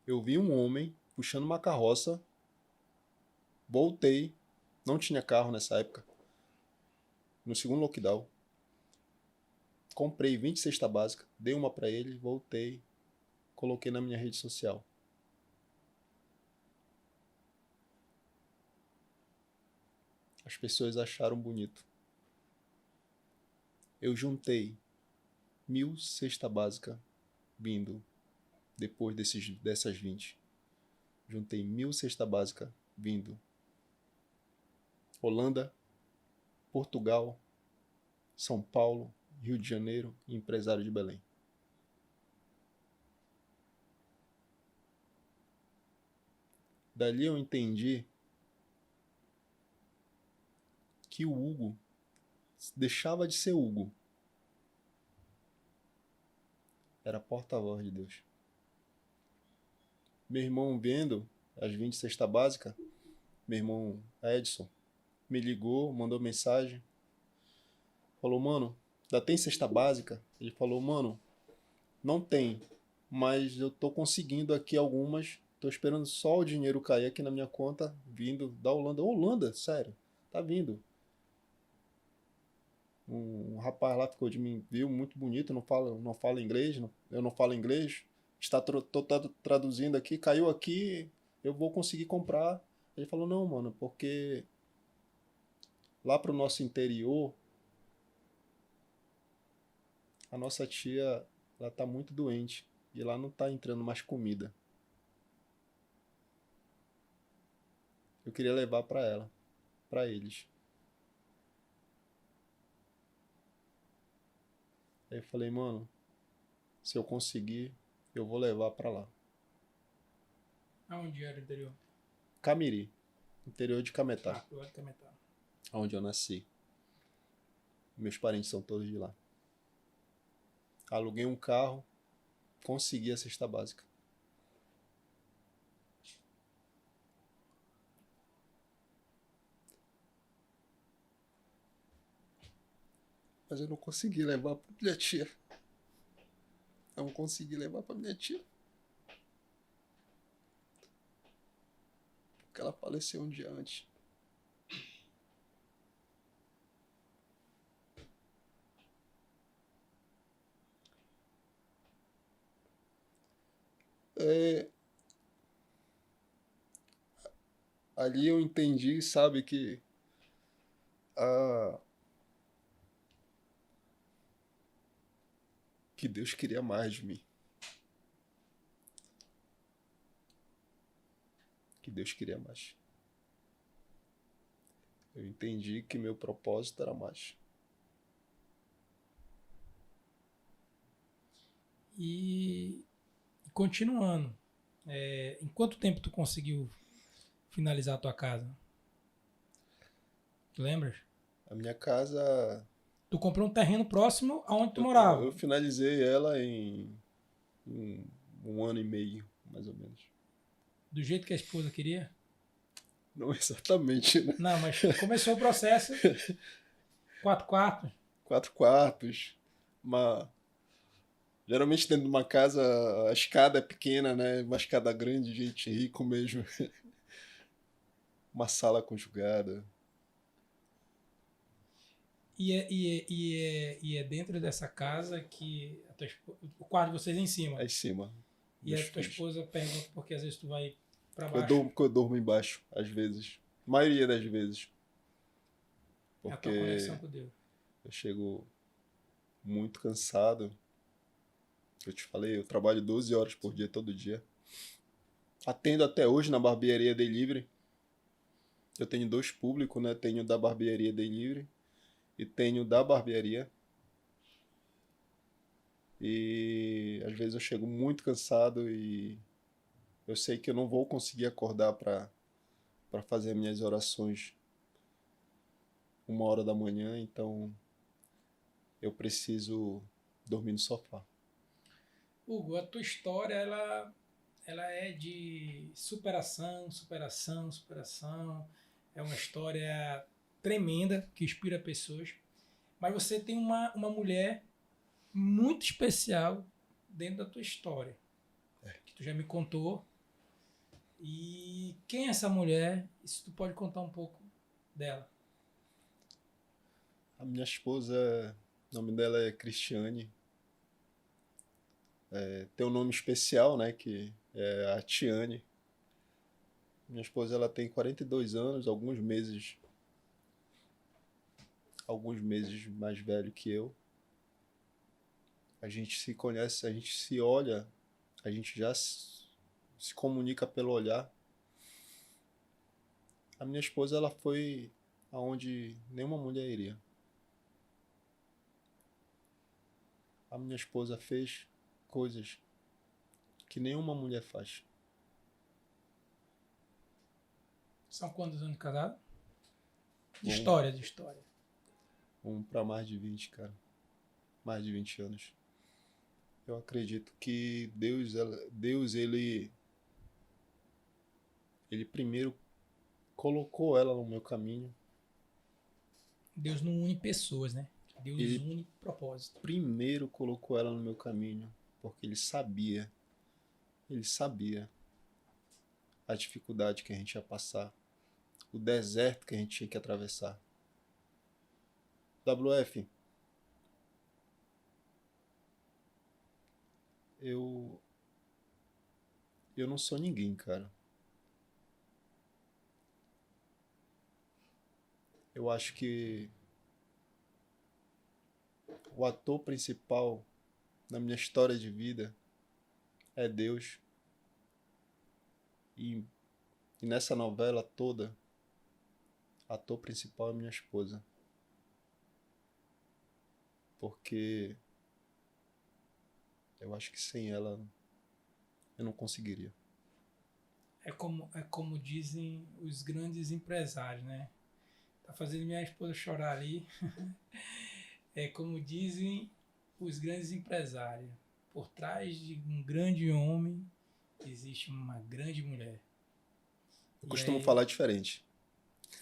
Eu vi um homem puxando uma carroça, voltei, não tinha carro nessa época, no segundo lockdown, comprei 20 cesta básica, dei uma para ele, voltei, coloquei na minha rede social. As pessoas acharam bonito. Eu juntei 1000 cesta básica vindo depois dessas 20. Juntei 1000 cesta básica vindo Holanda, Portugal, São Paulo, Rio de Janeiro e empresário de Belém. Dali eu entendi que o Hugo deixava de ser Hugo. Era porta-voz de Deus. Meu irmão vendo as 20 cesta básica, meu irmão Edson, me ligou, mandou mensagem. Falou, mano, ainda tem cesta básica? Ele falou, mano, não tem, mas eu tô conseguindo aqui algumas. Tô esperando só o dinheiro cair aqui na minha conta, vindo da Holanda. Holanda, sério, tá vindo. Um rapaz lá ficou de mim, viu, muito bonito, não fala inglês, eu não falo inglês. Tô traduzindo aqui, caiu aqui, eu vou conseguir comprar. Ele falou, não, mano, porque lá pro nosso interior, a nossa tia, ela tá muito doente e lá não tá entrando mais comida. Eu queria levar para ela, para eles. Aí eu falei, mano, se eu conseguir, eu vou levar para lá. Aonde era o interior? Camiri, interior de Cametá. Eu era de Cametá. Onde eu nasci. Meus parentes são todos de lá. Aluguei um carro, consegui a cesta básica. Mas eu não consegui levar pra minha tia. Não consegui levar pra minha tia. Porque ela faleceu um dia antes. Ali eu entendi, sabe, que que Deus queria mais de mim. Que Deus queria mais. Eu entendi que meu propósito era mais. E continuando, em quanto tempo tu conseguiu finalizar a tua casa? Tu lembras? A minha casa... Tu comprou um terreno próximo aonde tu morava. Eu finalizei ela em um ano e meio, mais ou menos. Do jeito que a esposa queria? Não exatamente, né? Não, mas começou o processo. 4 quartos. 4 quartos. Geralmente dentro de uma casa a escada é pequena, né? Uma escada grande, gente rico mesmo. Uma sala conjugada. E é dentro dessa casa que o quarto de vocês é em cima. É em cima. E a Meus tua filhos. esposa pergunta porque às vezes tu vai pra Eu baixo. durmo, eu durmo embaixo, às vezes. Maioria das vezes. É a tua conexão Porque com Deus. eu chego muito cansado. Eu te falei, eu trabalho 12 horas por dia, todo dia. Atendo até hoje na barbearia Delivery. Eu tenho 2 públicos, né? Tenho da barbearia Delivery e tenho da barbearia. E às vezes eu chego muito cansado e eu sei que eu não vou conseguir acordar para fazer minhas orações 1 hora da manhã, então eu preciso dormir no sofá. Hugo, a tua história, ela é de superação, superação, superação. É uma história tremenda que inspira pessoas. Mas você tem uma mulher muito especial dentro da tua história. Que tu já me contou. E quem é essa mulher? E se tu pode contar um pouco dela. A minha esposa, o nome dela é Cristiane. Tem um nome especial, né, que é a Tiane. Minha esposa, ela tem 42 anos, alguns meses mais velho que eu. A gente se conhece, a gente se olha, a gente já se comunica pelo olhar. A minha esposa, ela foi aonde nenhuma mulher iria. A minha esposa fez coisas que nenhuma mulher faz. São quantos anos de casado? De Vamos, história, de história. vamos para mais de 20, cara. Mais de 20 anos. Eu acredito que Deus ele primeiro colocou ela no meu caminho. Deus não une pessoas, né? Deus Ele une propósito. primeiro colocou ela no meu caminho, porque ele sabia a dificuldade que a gente ia passar, o deserto que a gente tinha que atravessar. WF, eu não sou ninguém, cara. Eu acho que o ator principal na minha história de vida é Deus. E nessa novela toda, o ator principal é minha esposa. Porque eu acho que sem ela eu não conseguiria. É como dizem os grandes empresários, né? Tá fazendo minha esposa chorar ali. É como dizem os grandes empresários. Por trás de um grande homem existe uma grande mulher. Eu E costumo aí, falar diferente.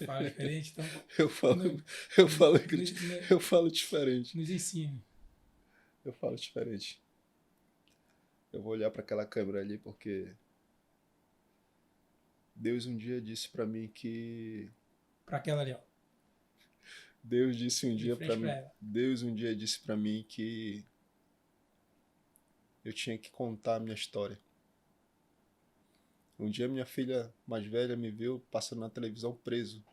fala diferente, então Eu falo, no- eu falo, no- eu falo diferente. nos ensine. Eu falo diferente. Eu vou olhar para aquela câmera ali porque Deus um dia disse para mim que Para aquela ali, ó. Deus disse um De dia para frente para mim, ela. Deus um dia disse para mim que eu tinha que contar a minha história. Um dia minha filha mais velha me viu passando na televisão preso.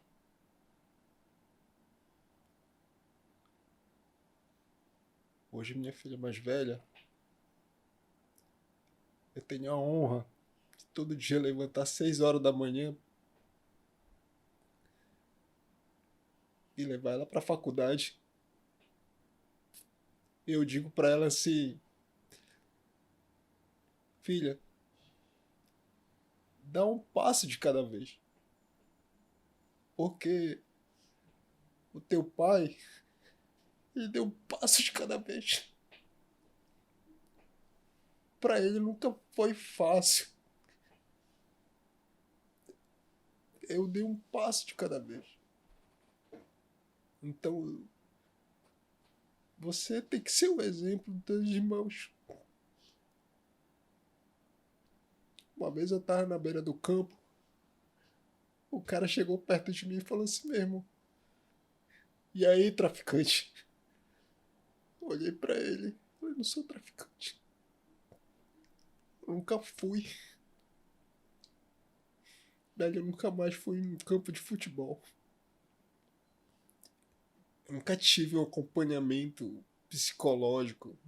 Hoje minha filha mais velha, eu tenho a honra de todo dia levantar 6 horas da manhã e levar ela para a faculdade. Eu digo para ela assim: filha, dá um passo de cada vez. Porque o teu pai, ele deu um passo de cada vez. Para ele nunca foi fácil. Eu dei um passo de cada vez. Então, você tem que ser o exemplo dos teus irmãos. Uma vez eu tava na beira do campo, o cara chegou perto de mim e falou assim: meu irmão, E aí, traficante? Eu olhei pra ele. Eu não sou traficante. Eu nunca fui. Velho, eu nunca mais fui em um campo de futebol. Eu nunca tive um acompanhamento psicológico,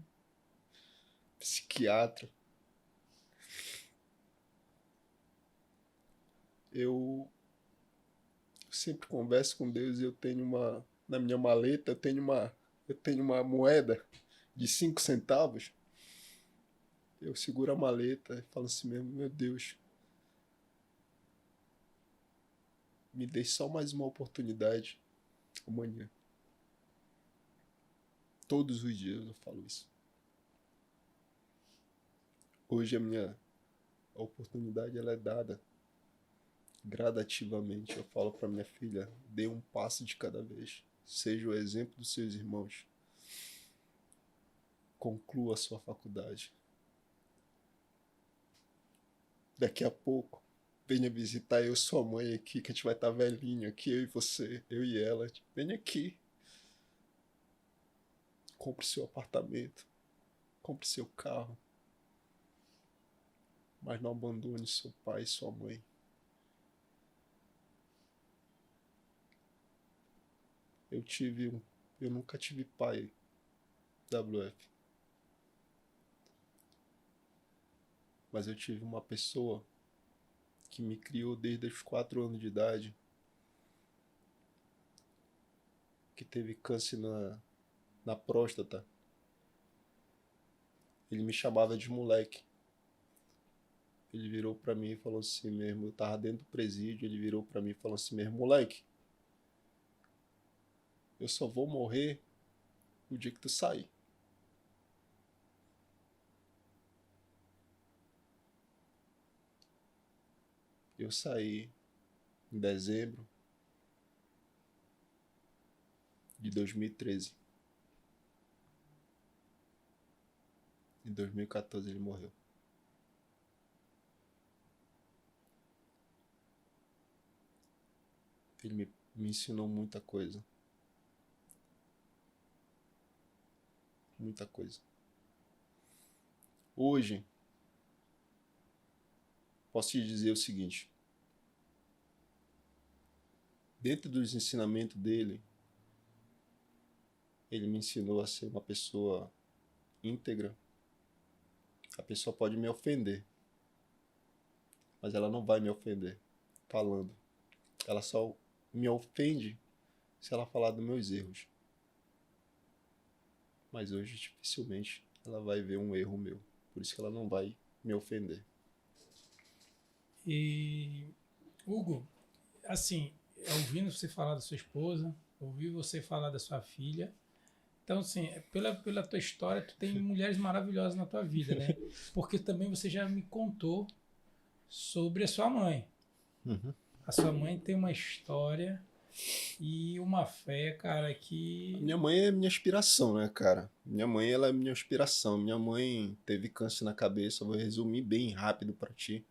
psiquiatra. Eu sempre converso com Deus e eu tenho uma. Na minha maleta eu tenho uma. Eu tenho uma moeda de 5 centavos. Eu seguro a maleta e falo assim mesmo, meu Deus, me dê só mais uma oportunidade amanhã. Todos os dias eu falo isso. Hoje a minha oportunidade ela é dada gradativamente. Eu falo para minha filha, dê um passo de cada vez. Seja o exemplo dos seus irmãos. Conclua a sua faculdade. Daqui a pouco, venha visitar eu e sua mãe aqui, que a gente vai estar velhinho aqui, eu e você, eu e ela. Venha aqui. Compre seu apartamento. Compre seu carro. Mas não abandone seu pai e sua mãe. Eu nunca tive pai, WF. Mas eu tive uma pessoa que me criou desde os 4 anos de idade, que teve câncer na próstata. Ele me chamava de moleque. Ele virou pra mim e falou assim mesmo, eu tava dentro do presídio, ele virou pra mim e falou assim mesmo, moleque, eu só vou morrer o dia que tu sair. Eu saí em dezembro de 2013. Em 2014 ele morreu. Ele me ensinou muita coisa. Muita coisa. Hoje, posso te dizer o seguinte. Dentro dos ensinamentos dele, ele me ensinou a ser uma pessoa íntegra. A pessoa pode me ofender, mas ela não vai me ofender falando. Ela só me ofende se ela falar dos meus erros. Mas hoje, dificilmente, ela vai ver um erro meu. Por isso que ela não vai me ofender. E, Hugo, assim, ouvindo você falar da sua esposa, ouvi você falar da sua filha. Então, assim, pela tua história, tu tem mulheres maravilhosas na tua vida, né? Porque também você já me contou sobre a sua mãe. Uhum. A sua mãe tem uma história e uma fé, cara, que... Minha mãe é minha inspiração, né, cara? Minha mãe, ela é minha inspiração. Minha mãe teve câncer na cabeça, vou resumir bem rápido pra ti.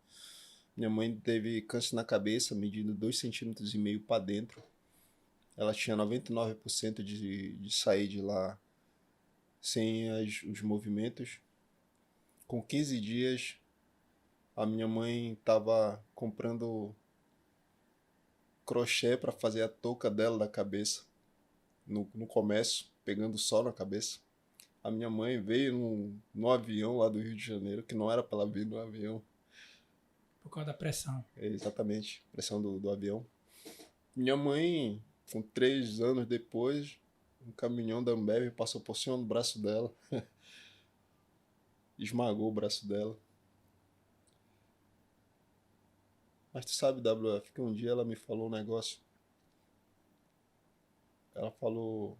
Minha mãe teve câncer na cabeça, medindo 2,5 cm para dentro. Ela tinha 99% de sair de lá sem os movimentos. Com 15 dias, a minha mãe estava comprando crochê para fazer a touca dela da cabeça, no comércio, pegando sol na cabeça. A minha mãe veio no avião lá do Rio de Janeiro, que não era para ela vir no avião. Por causa da pressão. Exatamente, pressão do avião. Minha mãe, com 3 anos depois, um caminhão da Ambev passou por cima do braço dela. Esmagou o braço dela. Mas tu sabe, WF, que um dia ela me falou um negócio. Ela falou...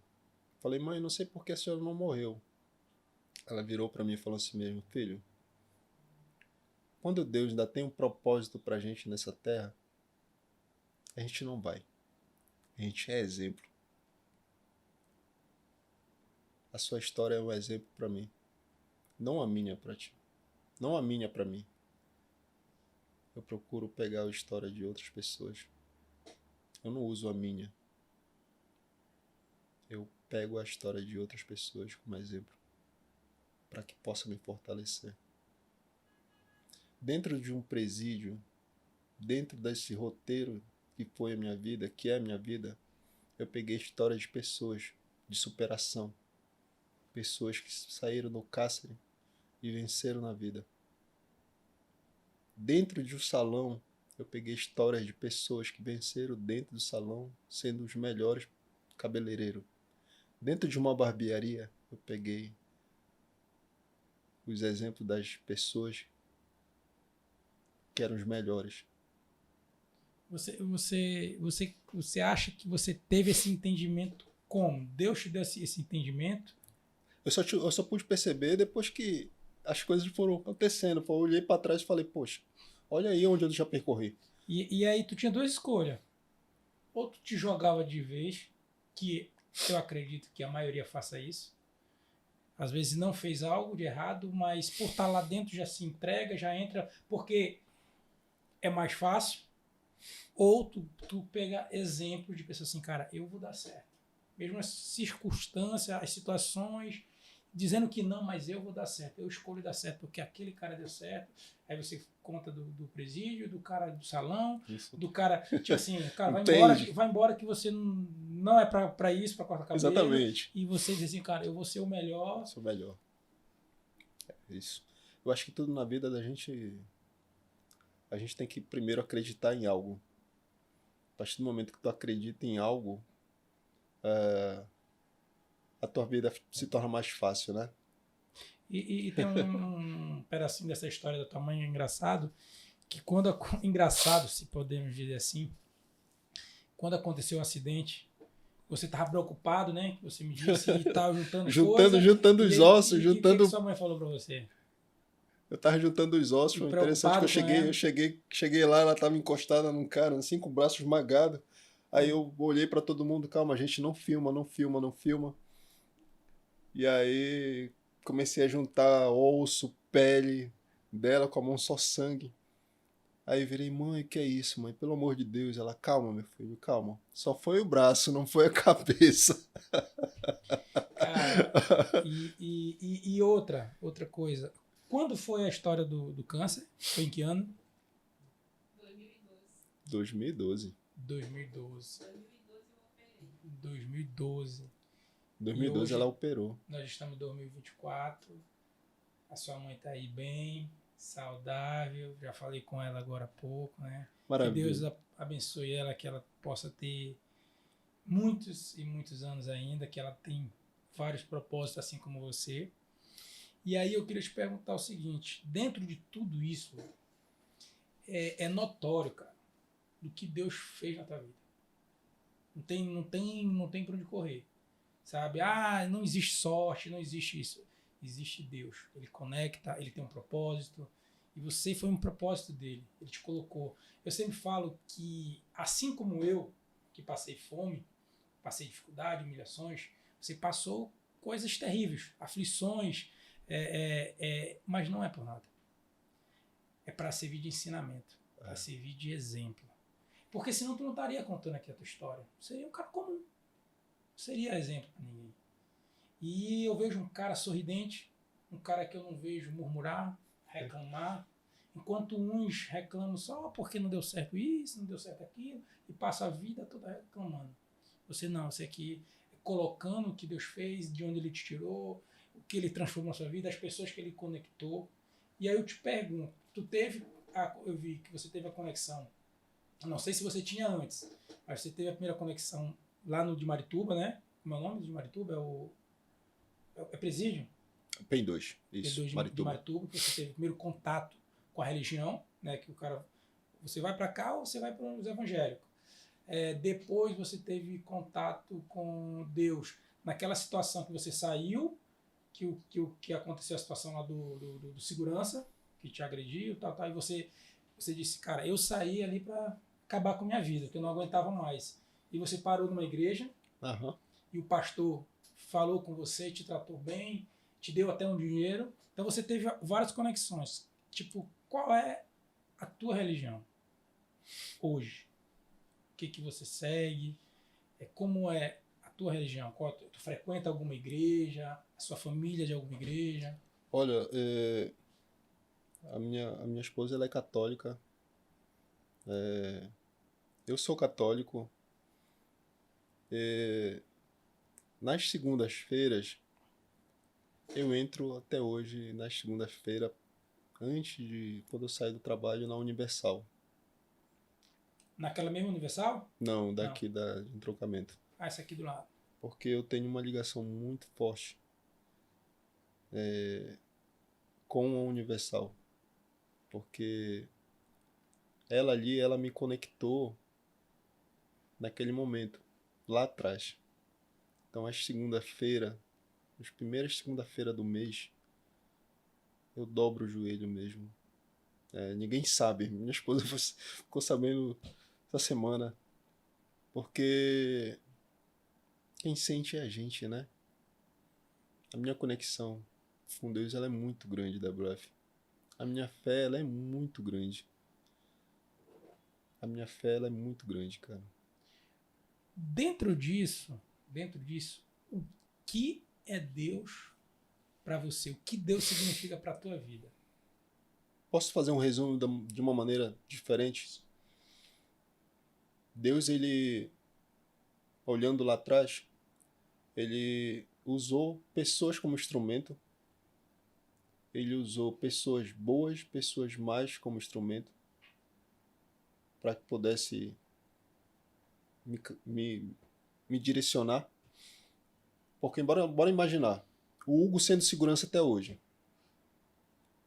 Falei, mãe, não sei por que a senhora não morreu. Ela virou pra mim e falou assim mesmo, filho, quando Deus ainda tem um propósito pra gente nessa terra, a gente não vai. A gente é exemplo. A sua história é um exemplo pra mim. Não a minha pra ti. Não a minha pra mim. Eu procuro pegar a história de outras pessoas. Eu não uso a minha. eu pego a história de outras pessoas como exemplo para que possa me fortalecer. Dentro de um presídio, dentro desse roteiro que foi a minha vida, que é a minha vida, eu peguei histórias de pessoas de superação, pessoas que saíram do cárcere e venceram na vida. Dentro de um salão, eu peguei histórias de pessoas que venceram dentro do salão, sendo os melhores cabeleireiros. Dentro de uma barbearia, eu peguei os exemplos das pessoas que eram os melhores. Você acha que você teve esse entendimento como? Deus te deu esse entendimento? Eu só pude perceber depois que as coisas foram acontecendo. Eu olhei para trás e falei, poxa, olha aí onde eu já percorri. E aí tu tinha duas escolhas. Ou tu te jogava de vez, que eu acredito que a maioria faça isso. Às vezes não fez algo de errado, mas por estar lá dentro já se entrega, já entra, porque é mais fácil. Ou tu pega exemplo de pessoas assim, cara, eu vou dar certo. Mesmo as circunstâncias, as situações, dizendo que não, mas eu vou dar certo. Eu escolho dar certo porque aquele cara deu certo. Aí você conta do presídio, do cara do salão, Isso. do cara, tipo assim, cara, Entende? vai embora que você não é pra isso, pra cortar cabelo. Exatamente. E você diz assim, cara, eu vou ser o melhor. Sou melhor. É isso. Eu acho que tudo na vida da gente, a gente tem que primeiro acreditar em algo. A partir do momento que tu acredita em algo, a tua vida se torna mais fácil, né? E tem um pedacinho dessa história do tamanho engraçado, que engraçado, se podemos dizer assim, quando aconteceu o acidente, você estava preocupado, né? Que você me disse e tal, Juntando os ossos, e o que sua mãe falou para você? Eu tava juntando os ossos, foi interessante que eu cheguei lá, ela tava encostada num cara, assim, com o braço esmagado. Aí eu olhei pra todo mundo, calma, gente, não filma, não filma, não filma. E aí comecei a juntar osso, pele dela com a mão só sangue. Aí virei, mãe, que é isso, mãe? Pelo amor de Deus. Ela, calma, meu filho, calma. Só foi o braço, não foi a cabeça. Cara, e outra coisa. Quando foi a história do câncer? Foi em que ano? 2012. 2012. 2012. 2012 ela operou. Nós estamos em 2024. A sua mãe tá aí bem, saudável. Já falei com ela agora há pouco, né? Maravilha. Que Deus abençoe ela, que ela possa ter muitos e muitos anos ainda, que ela tem vários propósitos, assim como você. E aí eu queria te perguntar o seguinte, dentro de tudo isso, é notório, cara, do que Deus fez na tua vida. Não tem pra onde correr. Sabe? Ah, não existe sorte, não existe isso. Existe Deus. Ele conecta, ele tem um propósito. E você foi um propósito dele. Ele te colocou. Eu sempre falo que, assim como eu, que passei fome, passei dificuldade, humilhações, você passou coisas terríveis, aflições, mas não é por nada. É para servir de ensinamento, para servir de exemplo. Porque senão tu não estaria contando aqui a tua história. Seria um cara comum. Seria exemplo para ninguém. E eu vejo um cara sorridente, um cara que eu não vejo murmurar, reclamar, enquanto uns reclamam só porque não deu certo isso, não deu certo aquilo, e passa a vida toda reclamando. Você aqui colocando o que Deus fez, de onde Ele te tirou, o que Ele transformou na sua vida, as pessoas que Ele conectou. E aí eu te pergunto, eu vi que você teve a conexão, não sei se você tinha antes, mas você teve a primeira conexão lá no de Marituba, né? Como é o nome de Marituba? É presídio? PEN 2, isso, P2 de Marituba, que você teve o primeiro contato com a religião, né? Que o cara, você vai para cá ou você vai para os evangélicos. Depois você teve contato com Deus naquela situação que você saiu, que aconteceu a situação lá do segurança, que te agrediu, tal, e você disse, cara, eu saí ali para acabar com a minha vida, que eu não aguentava mais. E você parou numa igreja, e o pastor falou com você, te tratou bem, te deu até um dinheiro. Então você teve várias conexões. Tipo, qual é a tua religião hoje? O que você segue? Como é a tua religião? Tu frequenta alguma igreja? A sua família é de alguma igreja? Olha, a minha esposa ela é católica. Eu sou católico. Nas segundas-feiras, eu entro até hoje, nas segundas-feiras, antes de quando eu saio do trabalho, na Universal. Naquela mesma Universal? Não, Não. daqui de Entroncamento. Ah, essa aqui do lado. Porque eu tenho uma ligação muito forte com a Universal. Porque ela ali, ela me conectou naquele momento, lá atrás. Então, as segunda-feira, as primeiras segunda-feira do mês, eu dobro o joelho mesmo. Ninguém sabe. Minha esposa ficou sabendo essa semana. Porque quem sente é a gente, né? A minha conexão com Deus ela é muito grande, WF. A minha fé ela é muito grande. A minha fé ela é muito grande, cara. Dentro disso, o que é Deus para você? O que Deus significa para a tua vida? Posso fazer um resumo de uma maneira diferente? Deus, ele, olhando lá atrás, ele usou pessoas como instrumento. Ele usou pessoas boas, pessoas más como instrumento para que pudesse me direcionar. Porque bora imaginar, o Hugo sendo segurança até hoje,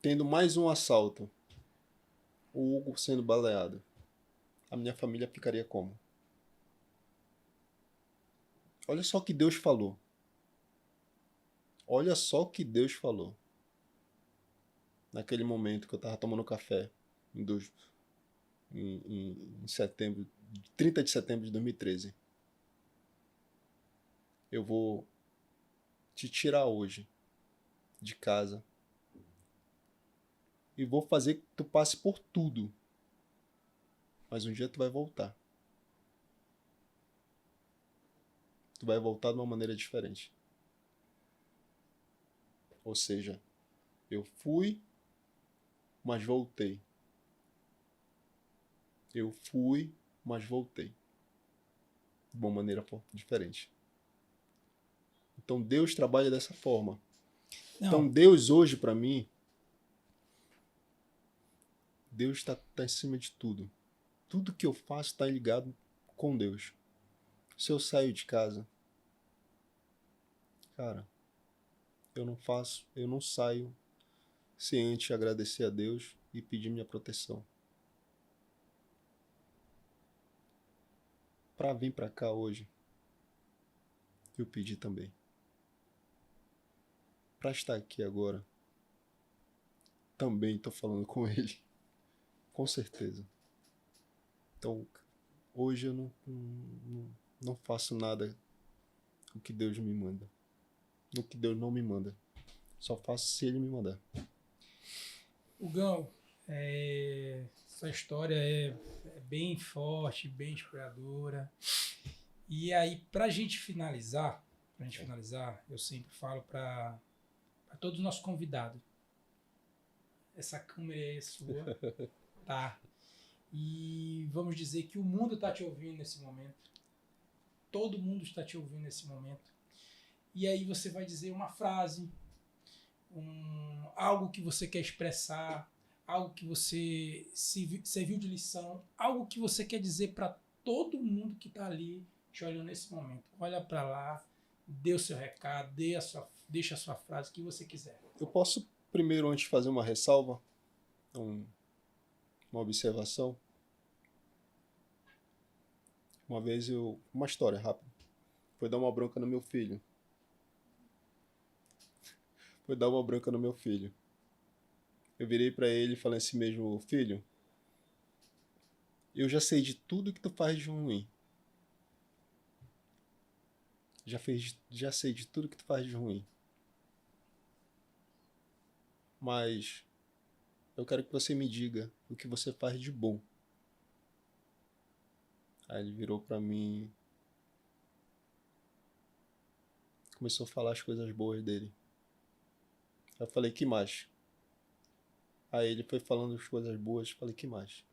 tendo mais um assalto, o Hugo sendo baleado, a minha família ficaria como? Olha só o que Deus falou. Olha só o que Deus falou. Naquele momento que eu estava tomando café, em setembro, 30 de setembro de 2013. Eu vou te tirar hoje de casa e vou fazer que tu passe por tudo. Mas um dia tu vai voltar. Tu vai voltar de uma maneira diferente. Ou seja, eu fui, mas voltei. Eu fui, mas voltei. De uma maneira diferente. Então Deus trabalha dessa forma. Não. Então Deus hoje para mim, Deus está em cima de tudo. Tudo que eu faço está ligado com Deus. Se eu saio de casa, cara, eu não saio sem antes agradecer a Deus e pedir minha proteção. Para vir para cá hoje, eu pedi também. Para estar aqui agora, também estou falando com Ele. Com certeza. Então, hoje eu não faço nada o que Deus me manda. O que Deus não me manda. Só faço se Ele me mandar. Hugão, essa história é bem forte, bem inspiradora. E aí, pra gente finalizar, eu sempre falo para todos os nossos convidados. Essa câmera é sua, tá? E vamos dizer que o mundo está te ouvindo nesse momento. Todo mundo está te ouvindo nesse momento. E aí você vai dizer uma frase, algo que você quer expressar, algo que você serviu de lição, algo que você quer dizer para todo mundo que está ali te olhando nesse momento. Olha para lá, dê o seu recado, deixa a sua frase, o que você quiser. Eu posso primeiro, antes, fazer uma ressalva? Uma observação? Uma vez uma história rápida. Foi dar uma bronca no meu filho. Eu virei pra ele e falei assim mesmo: filho, eu já sei de tudo que tu faz de ruim. Já sei de tudo que tu faz de ruim. Mas eu quero que você me diga o que você faz de bom. Aí ele virou pra mim Começou a falar as coisas boas dele. Eu falei, que mais? Aí ele foi falando as coisas boas, falei, que mais?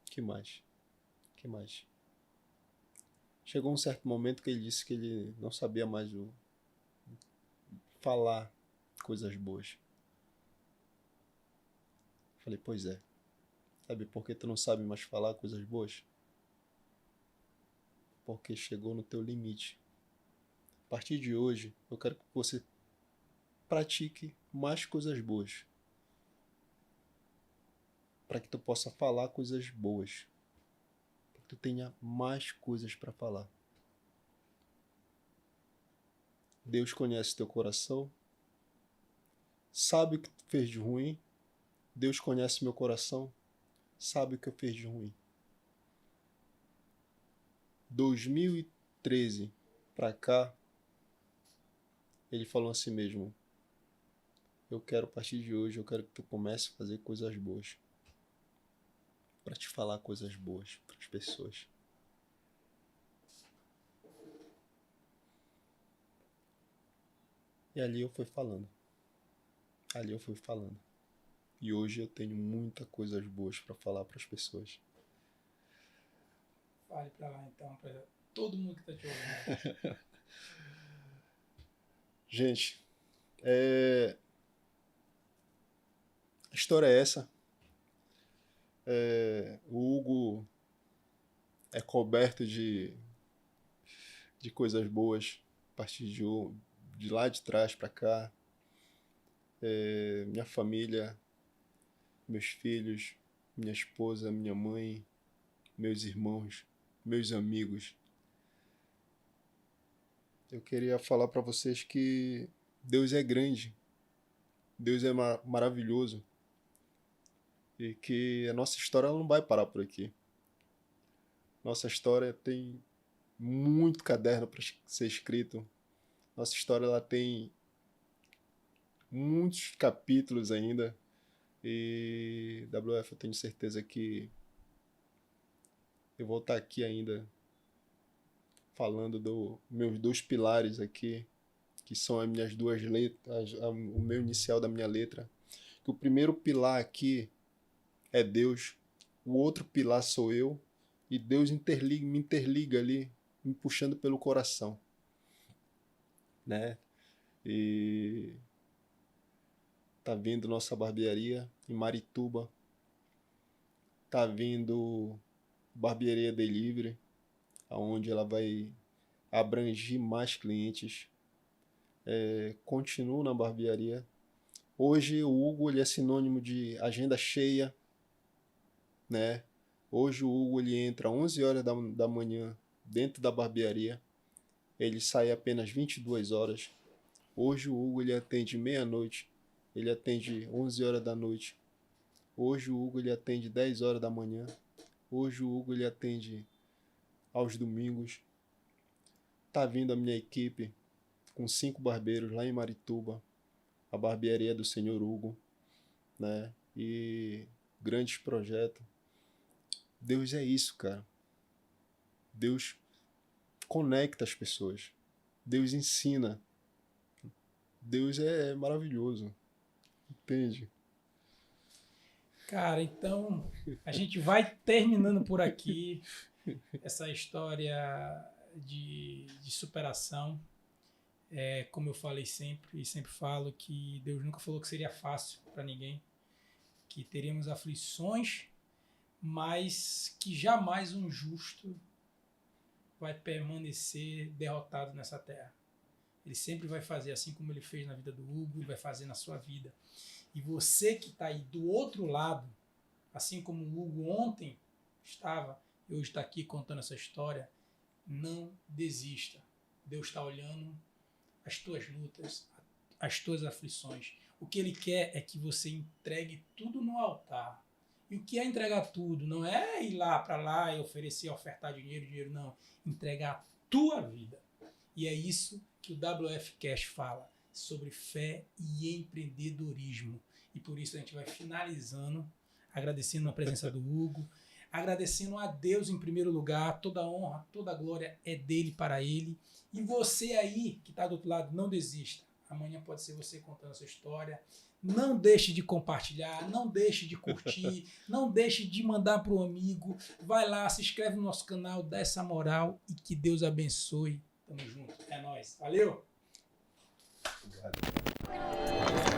Que mais? Que mais? Chegou um certo momento que ele disse que ele não sabia mais falar coisas boas. Falei, pois é. Sabe por que tu não sabe mais falar coisas boas? Porque chegou no teu limite. A partir de hoje, eu quero que você pratique mais coisas boas. Para que tu possa falar coisas boas. Para que tu tenha mais coisas para falar. Deus conhece teu coração. Sabe o que tu fez de ruim. Deus conhece meu coração. Sabe o que eu fiz de ruim. 2013 para cá, ele falou assim mesmo, eu quero, a partir de hoje, eu quero que tu comece a fazer coisas boas. Para te falar coisas boas para as pessoas. E ali eu fui falando. E hoje eu tenho muitas coisas boas para falar para as pessoas. Fale para lá então, para todo mundo que está te ouvindo. Gente, a história é essa. O Hugo é coberto de coisas boas a partir de lá de trás para cá. Minha família, meus filhos, minha esposa, minha mãe, meus irmãos, meus amigos. Eu queria falar para vocês que Deus é grande, Deus é maravilhoso e que a nossa história não vai parar por aqui. Nossa história tem muito caderno para ser escrito. Nossa história ela tem muitos capítulos ainda. E WF, eu tenho certeza que eu vou estar aqui ainda falando dos meus 2 pilares aqui, que são as minhas 2 letras, o meu inicial da minha letra. Que o primeiro pilar aqui é Deus, o outro pilar sou eu, e Deus me interliga ali, me puxando pelo coração, né? E tá vindo nossa barbearia em Marituba, tá vindo barbearia delivery, aonde ela vai abranger mais clientes. Continuo na barbearia. Hoje o Hugo ele é sinônimo de agenda cheia, né? Hoje o Hugo ele entra 11 horas da manhã dentro da barbearia. Ele sai apenas 22 horas. Hoje o Hugo ele atende meia-noite. Ele atende 11 horas da noite. Hoje o Hugo ele atende 10 horas da manhã. Hoje o Hugo ele atende aos domingos. Tá vindo a minha equipe com 5 barbeiros lá em Marituba. A barbearia do Senhor Hugo, né? E grandes projetos. Deus é isso, cara. Deus conecta as pessoas. Deus ensina. Deus é maravilhoso. Entende? Cara, então a gente vai terminando por aqui essa história de superação. Como eu falei sempre, e sempre falo, que Deus nunca falou que seria fácil para ninguém, que teríamos aflições, mas que jamais um justo vai permanecer derrotado nessa terra. Ele sempre vai fazer assim como ele fez na vida do Hugo, ele vai fazer na sua vida. E você que está aí do outro lado, assim como o Hugo ontem estava e hoje está aqui contando essa história, não desista. Deus está olhando as tuas lutas, as tuas aflições. O que ele quer é que você entregue tudo no altar. E o que é entregar tudo? Não é ir lá para lá e oferecer, ofertar dinheiro, não. Entregar a tua vida. E é isso que o WF Cash fala, sobre fé e empreendedorismo. E por isso a gente vai finalizando, agradecendo a presença do Hugo, agradecendo a Deus em primeiro lugar, toda a honra, toda a glória é dele para ele. E você aí que está do outro lado, não desista. Amanhã pode ser você contando a sua história. Não deixe de compartilhar, não deixe de curtir, não deixe de mandar para um amigo. Vai lá, se inscreve no nosso canal, dá essa moral e que Deus abençoe. Tamo junto. É nóis. Valeu! Obrigado.